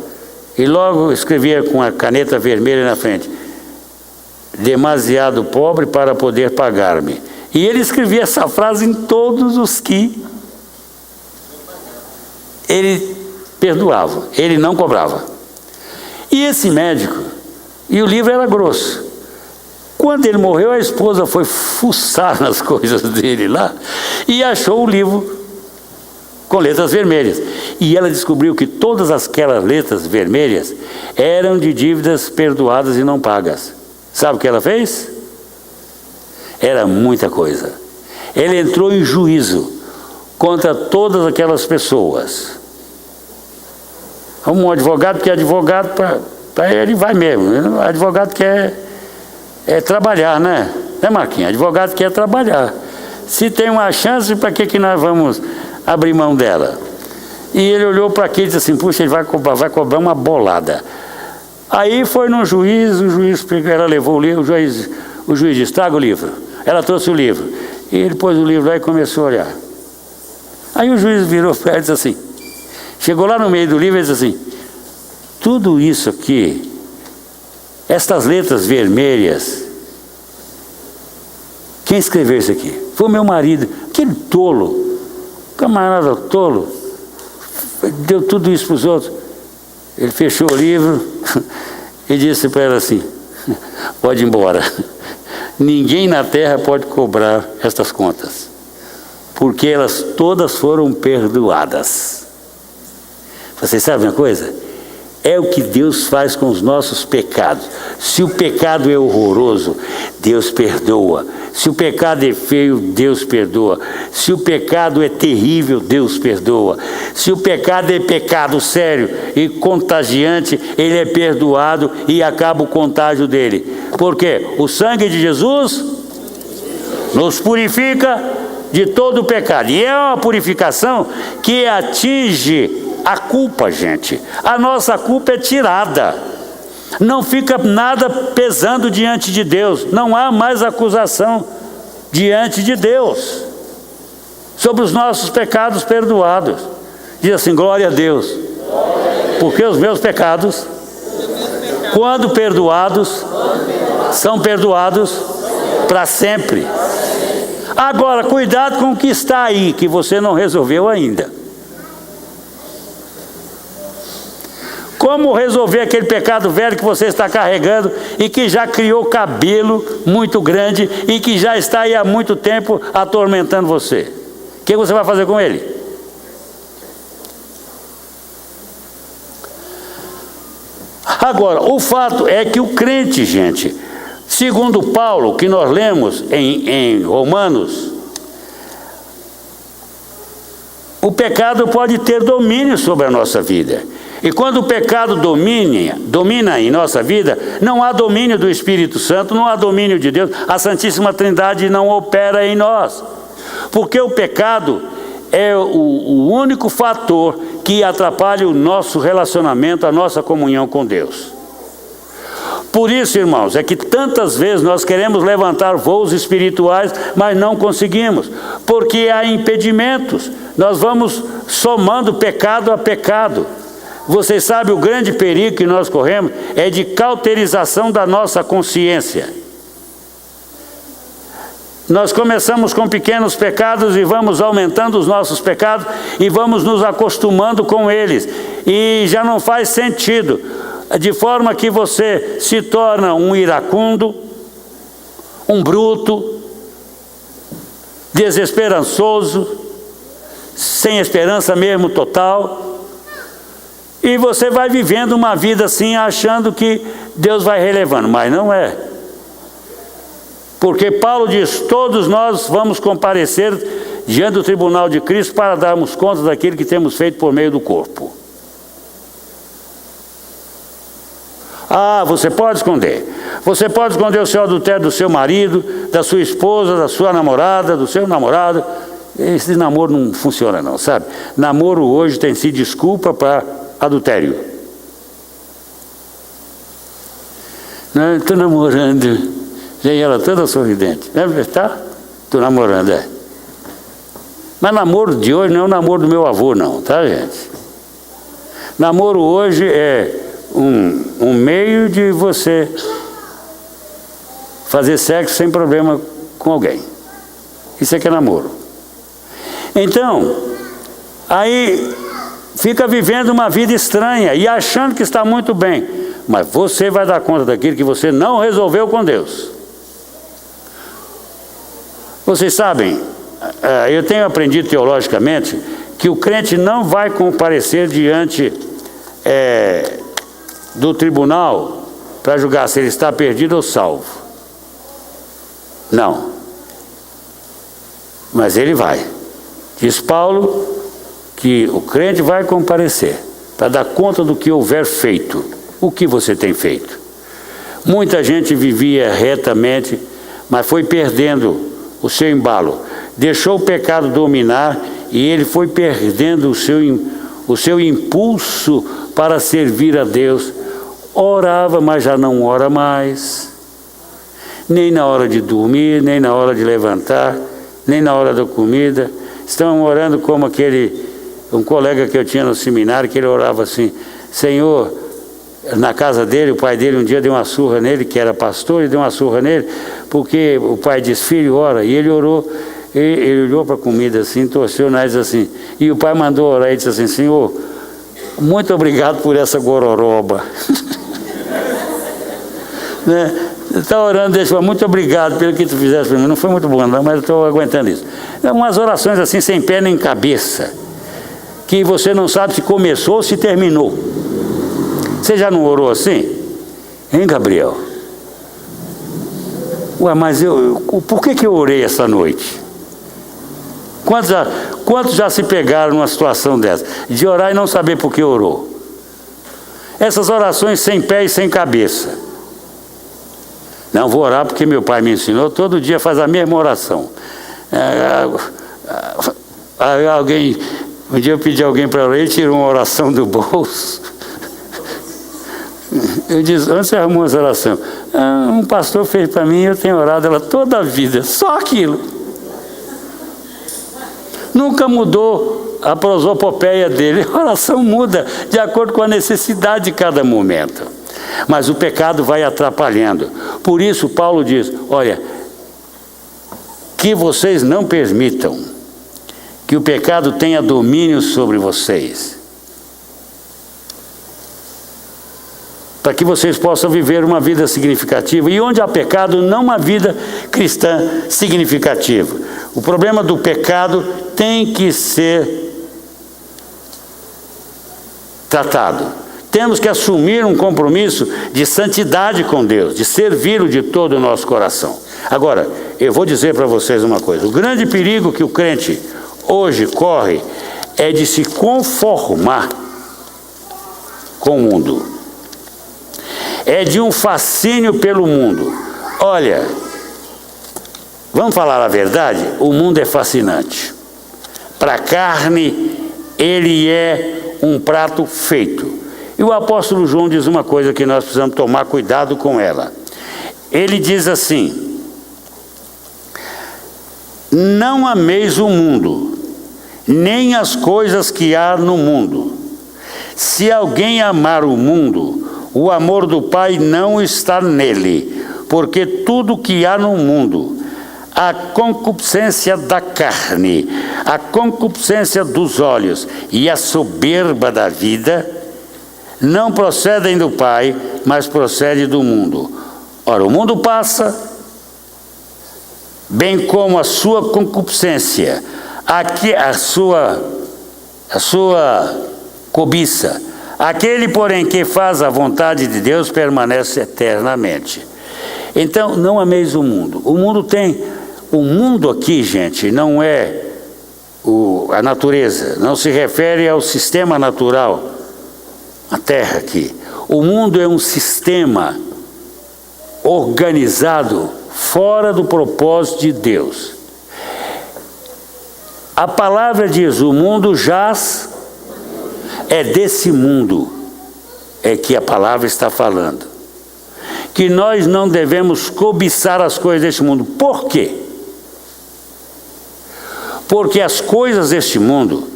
e logo escrevia com a caneta vermelha na frente, demasiado pobre para poder pagar-me. E ele escrevia essa frase em todos os que ele perdoava, ele não cobrava. E esse médico, e o livro era grosso. Quando ele morreu, a esposa foi fuçar nas coisas dele lá e achou o livro com letras vermelhas. E ela descobriu que todas aquelas letras vermelhas eram de dívidas perdoadas e não pagas. Sabe o que ela fez? Era muita coisa. Ele entrou em juízo contra todas aquelas pessoas. Um advogado que é advogado, para ele vai mesmo. O advogado quer trabalhar, né? Né, Marquinhos? Advogado quer trabalhar. Se tem uma chance, para que nós vamos abrir mão dela? E ele olhou para aquilo e disse assim, puxa, ele vai cobrar uma bolada. Aí foi no juiz, o juiz pegou, ela levou o livro, o juiz disse, traga o livro. Ela trouxe o livro. E ele pôs o livro lá e começou a olhar. Aí o juiz virou para ela e disse assim, chegou lá no meio do livro e disse assim, tudo isso aqui, estas letras vermelhas, quem escreveu isso aqui? Foi o meu marido, aquele tolo, camarada tolo, deu tudo isso para os outros. Ele fechou o livro e disse para ela assim, pode ir embora, ninguém na terra pode cobrar estas contas, porque elas todas foram perdoadas. Vocês sabem uma coisa? É o que Deus faz com os nossos pecados. Se o pecado é horroroso, Deus perdoa. Se o pecado é feio, Deus perdoa. Se o pecado é terrível, Deus perdoa. Se o pecado é pecado sério e contagiante, ele é perdoado e acaba o contágio dele. Por quê? O sangue de Jesus nos purifica de todo o pecado. E é uma purificação que atinge a culpa, gente. A nossa culpa é tirada. Não fica nada pesando diante de Deus. Não há mais acusação diante de Deus sobre os nossos pecados perdoados. Diz assim: glória a Deus. Porque os meus pecados, quando perdoados, são perdoados para sempre. Agora, cuidado com o que está aí, que você não resolveu ainda. Como resolver aquele pecado velho que você está carregando e que já criou cabelo muito grande e que já está aí há muito tempo atormentando você? O que você vai fazer com ele? Agora, o fato é que o crente, gente, segundo Paulo, que nós lemos em Romanos, o pecado pode ter domínio sobre a nossa vida. E quando o pecado domina em nossa vida, não há domínio do Espírito Santo, não há domínio de Deus, a Santíssima Trindade não opera em nós. Porque o pecado é o único fator que atrapalha o nosso relacionamento, a nossa comunhão com Deus. Por isso, irmãos, é que tantas vezes nós queremos levantar voos espirituais, mas não conseguimos, porque há impedimentos. Nós vamos somando pecado a pecado. Vocês sabem, o grande perigo que nós corremos é de cauterização da nossa consciência. Nós começamos com pequenos pecados e vamos aumentando os nossos pecados e vamos nos acostumando com eles. E já não faz sentido, de forma que você se torna um iracundo, um bruto, desesperançoso, sem esperança mesmo total. E você vai vivendo uma vida assim, achando que Deus vai relevando, mas não é. Porque Paulo diz: todos nós vamos comparecer diante do tribunal de Cristo para darmos conta daquilo que temos feito por meio do corpo. Ah, você pode esconder. Você pode esconder o seu adultério do seu marido, da sua esposa, da sua namorada, do seu namorado. Esse namoro não funciona não, sabe? Namoro hoje tem sido desculpa para adultério. Não, estou namorando. Vem ela toda sorridente. Tá? Estou namorando, é. Mas namoro de hoje não é o namoro do meu avô, não, tá, gente? Namoro hoje é um meio de você fazer sexo sem problema com alguém. Isso é que é namoro. Então, aí fica vivendo uma vida estranha e achando que está muito bem, mas você vai dar conta daquilo que você não resolveu com Deus. Vocês sabem, eu tenho aprendido teologicamente que o crente não vai comparecer diante do tribunal para julgar se ele está perdido ou salvo. Não. Mas ele vai. Diz Paulo que o crente vai comparecer para dar conta do que houver feito. O que você tem feito? Muita gente vivia retamente, mas foi perdendo o seu embalo. Deixou o pecado dominar e ele foi perdendo o seu impulso para servir a Deus. Orava, mas já não ora mais. Nem na hora de dormir, nem na hora de levantar, nem na hora da comida. Estão orando como um colega que eu tinha no seminário, que ele orava assim: Senhor, na casa dele, o pai dele um dia deu uma surra nele, que era pastor, e deu uma surra nele, porque o pai disse: filho, ora. E ele orou, ele olhou para a comida assim, torceu o nariz assim, e o pai mandou orar e disse assim: Senhor, muito obrigado por essa gororoba. Né? Está orando, deixa, muito obrigado pelo que tu fizeste para mim. Não foi muito bom, não, mas eu estou aguentando isso. É umas orações assim, sem pé nem cabeça, que você não sabe se começou ou se terminou. Você já não orou assim? Hein, Gabriel? Ué, mas por que eu orei essa noite? Quantos já se pegaram numa situação dessa? De orar e não saber por que orou? Essas orações sem pé e sem cabeça. Não, vou orar porque meu pai me ensinou, todo dia faz a mesma oração. Um dia eu pedi a alguém para orar, ele tirou uma oração do bolso. Eu disse, onde você arrumou essa oração? Um pastor fez para mim, eu tenho orado ela toda a vida, só aquilo. Nunca mudou a prosopopeia dele, a oração muda de acordo com a necessidade de cada momento. Mas o pecado vai atrapalhando. Por isso Paulo diz, olha, que vocês não permitam que o pecado tenha domínio sobre vocês, para que vocês possam viver uma vida significativa. E onde há pecado, não uma vida cristã significativa. O problema do pecado tem que ser tratado. Temos que assumir um compromisso de santidade com Deus, de servi-lo de todo o nosso coração. Agora, eu vou dizer para vocês uma coisa. O grande perigo que o crente hoje corre é de se conformar com o mundo. É de um fascínio pelo mundo. Olha, vamos falar a verdade? O mundo é fascinante. Para a carne, ele é um prato feito. E o apóstolo João diz uma coisa que nós precisamos tomar cuidado com ela. Ele diz assim: não ameis o mundo, nem as coisas que há no mundo. Se alguém amar o mundo, o amor do Pai não está nele, porque tudo que há no mundo, a concupiscência da carne, a concupiscência dos olhos e a soberba da vida, não procedem do Pai, mas procede do mundo. Ora, o mundo passa, bem como a sua concupiscência, a sua cobiça. Aquele, porém, que faz a vontade de Deus permanece eternamente. Então, não ameis o mundo. O mundo aqui, gente, não é a natureza, não se refere ao sistema natural, a terra aqui. O mundo é um sistema organizado fora do propósito de Deus. A palavra diz, o mundo jaz. É desse mundo é que a palavra está falando. Que nós não devemos cobiçar as coisas deste mundo. Por quê? Porque as coisas deste mundo,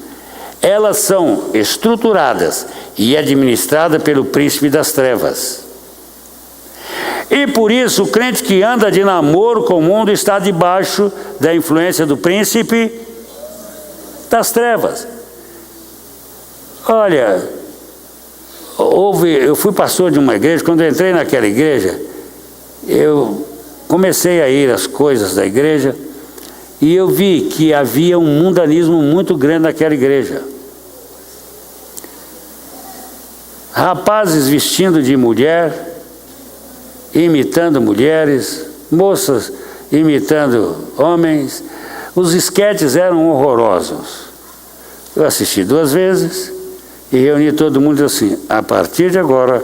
elas são estruturadas e administradas pelo príncipe das trevas. E por isso o crente que anda de namoro com o mundo está debaixo da influência do príncipe das trevas. Olha, eu fui pastor de uma igreja. Quando eu entrei naquela igreja, eu comecei a ir às coisas da igreja e eu vi que havia um mundanismo muito grande naquela igreja. Rapazes vestindo de mulher, imitando mulheres, moças imitando homens. Os esquetes eram horrorosos. Eu assisti 2 vezes. E reuni todo mundo e disse assim, a partir de agora,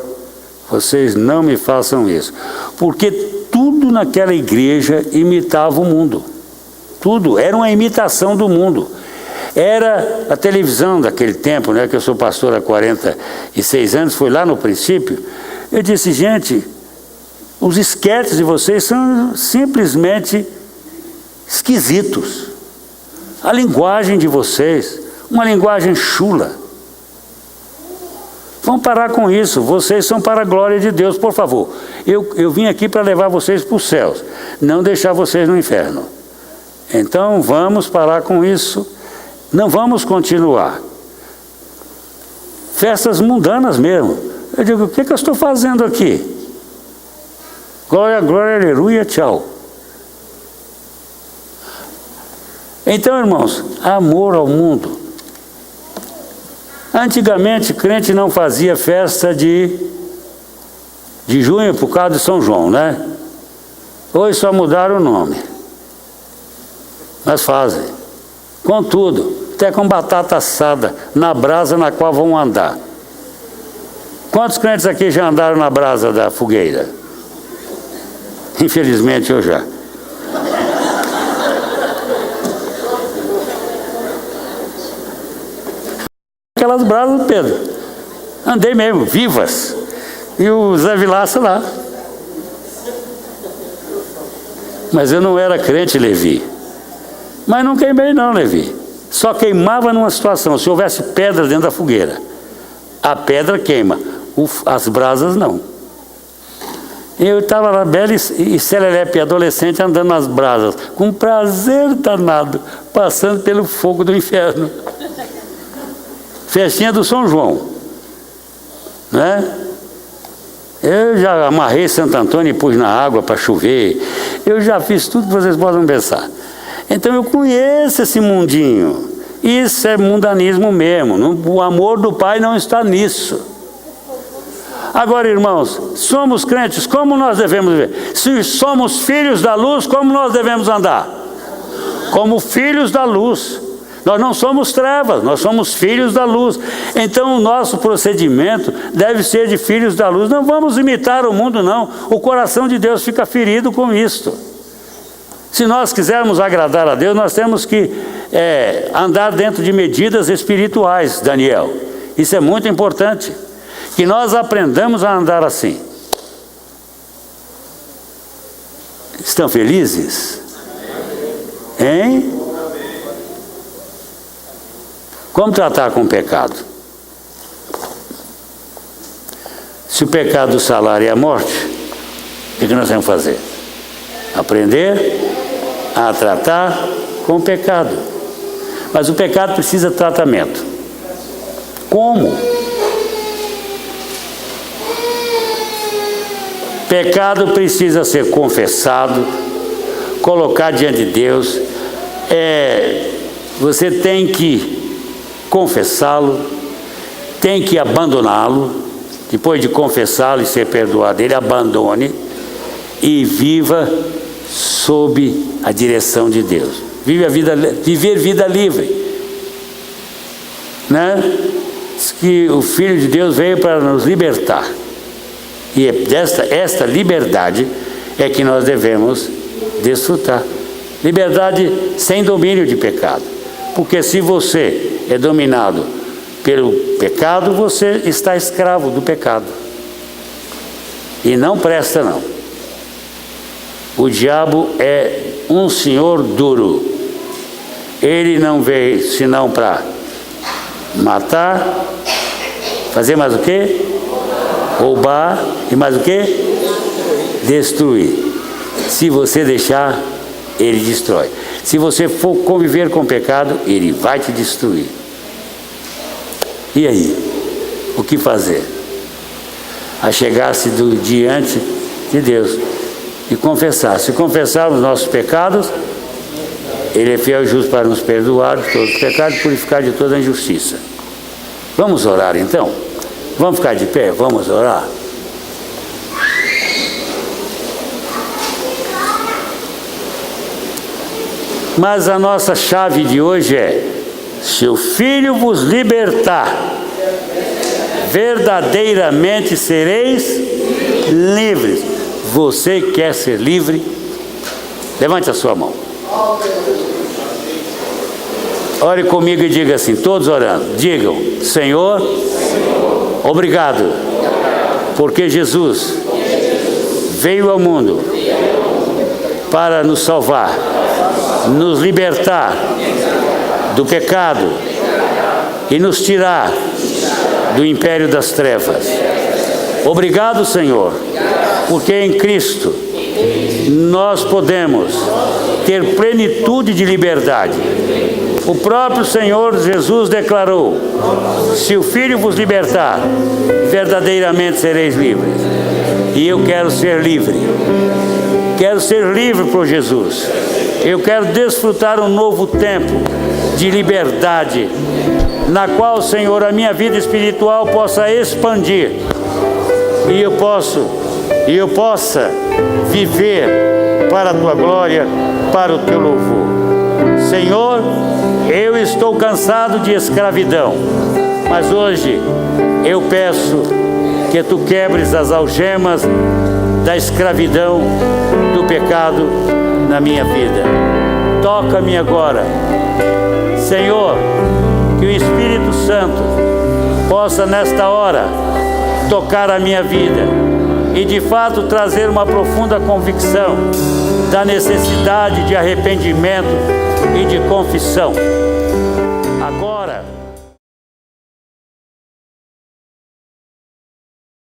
vocês não me façam isso. Porque tudo naquela igreja imitava o mundo. Tudo, era uma imitação do mundo. Era a televisão daquele tempo, né, que eu sou pastor há 46 anos, foi lá no princípio. Eu disse, gente, os esquetes de vocês são simplesmente esquisitos. A linguagem de vocês, uma linguagem chula. Vamos parar com isso, vocês são para a glória de Deus, por favor. Eu vim aqui para levar vocês para os céus, não deixar vocês no inferno. Então vamos parar com isso, não vamos continuar. Festas mundanas mesmo. Eu digo, o que eu estou fazendo aqui? Glória, glória, aleluia, tchau. Então, irmãos, amor ao mundo. Antigamente, crente não fazia festa de de junho por causa de São João, né? Hoje só mudaram o nome. Mas fazem. Com tudo, até com batata assada, na brasa na qual vão andar. Quantos crentes aqui já andaram na brasa da fogueira? Infelizmente eu já. Aquelas brasas, Pedro, andei mesmo, vivas. E o Zé Vilaça lá. Mas eu não era crente, Levi. Mas não queimei não, Levi. Só queimava numa situação, se houvesse pedra dentro da fogueira. A pedra queima, as brasas não. Eu estava lá, bela e serelepe, adolescente, andando nas brasas, com prazer danado, passando pelo fogo do inferno. Festinha do São João, né? Eu já amarrei Santo Antônio e pus na água para chover. Eu já fiz tudo que vocês possam pensar. Então eu conheço esse mundinho. Isso é mundanismo mesmo. O amor do Pai não está nisso. Agora, irmãos, somos crentes, como nós devemos viver? Se somos filhos da luz, como nós devemos andar? Como filhos da luz. Nós não somos trevas, nós somos filhos da luz. Então o nosso procedimento deve ser de filhos da luz. Não vamos imitar o mundo, não. O coração de Deus fica ferido com isto. Se nós quisermos agradar a Deus, nós temos que andar dentro de medidas espirituais, Daniel. Isso é muito importante. Que nós aprendamos a andar assim. Estão felizes? Hein? Como tratar com o pecado? Se o pecado do salário é a morte, o que nós temos que fazer? Aprender a tratar com o pecado. Mas o pecado precisa de tratamento. Como? Pecado precisa ser confessado, colocado diante de Deus. Você tem que confessá-lo, tem que abandoná-lo. Depois de confessá-lo e ser perdoado, ele abandone e viva sob a direção de Deus. Viver vida livre, né? Diz que o Filho de Deus veio para nos libertar. E esta liberdade é que nós devemos desfrutar. Liberdade sem domínio de pecado. Porque se você é dominado pelo pecado, você está escravo do pecado. E não presta, não. O diabo é um senhor duro. Ele não veio senão para matar, fazer mais o quê? Roubar e mais o quê? Destruir. Se você deixar, ele destrói. Se você for conviver com o pecado, ele vai te destruir. E aí? O que fazer? Achegar-se diante de Deus e confessar. Se confessarmos nossos pecados, ele é fiel e justo para nos perdoar de todos os pecados e purificar de toda a injustiça. Vamos orar então? Vamos ficar de pé? Vamos orar? Mas a nossa chave de hoje é: se o Filho vos libertar, verdadeiramente sereis livres. Você quer ser livre? Levante a sua mão. Ore comigo e diga assim, todos orando. Digam: Senhor, obrigado, porque Jesus veio ao mundo para nos salvar, nos libertar do pecado e nos tirar do império das trevas. Obrigado, Senhor, porque em Cristo nós podemos ter plenitude de liberdade. O próprio Senhor Jesus declarou: se o Filho vos libertar, verdadeiramente sereis livres. E eu quero ser livre. Quero ser livre por Jesus. Eu quero desfrutar um novo tempo de liberdade, na qual, Senhor, a minha vida espiritual possa expandir e eu posso e eu possa viver para a Tua glória, para o Teu louvor. Senhor, eu estou cansado de escravidão, mas hoje eu peço que Tu quebres as algemas da escravidão, do pecado na minha vida. Toca-me agora, Senhor, que o Espírito Santo possa nesta hora tocar a minha vida e de fato trazer uma profunda convicção da necessidade de arrependimento e de confissão.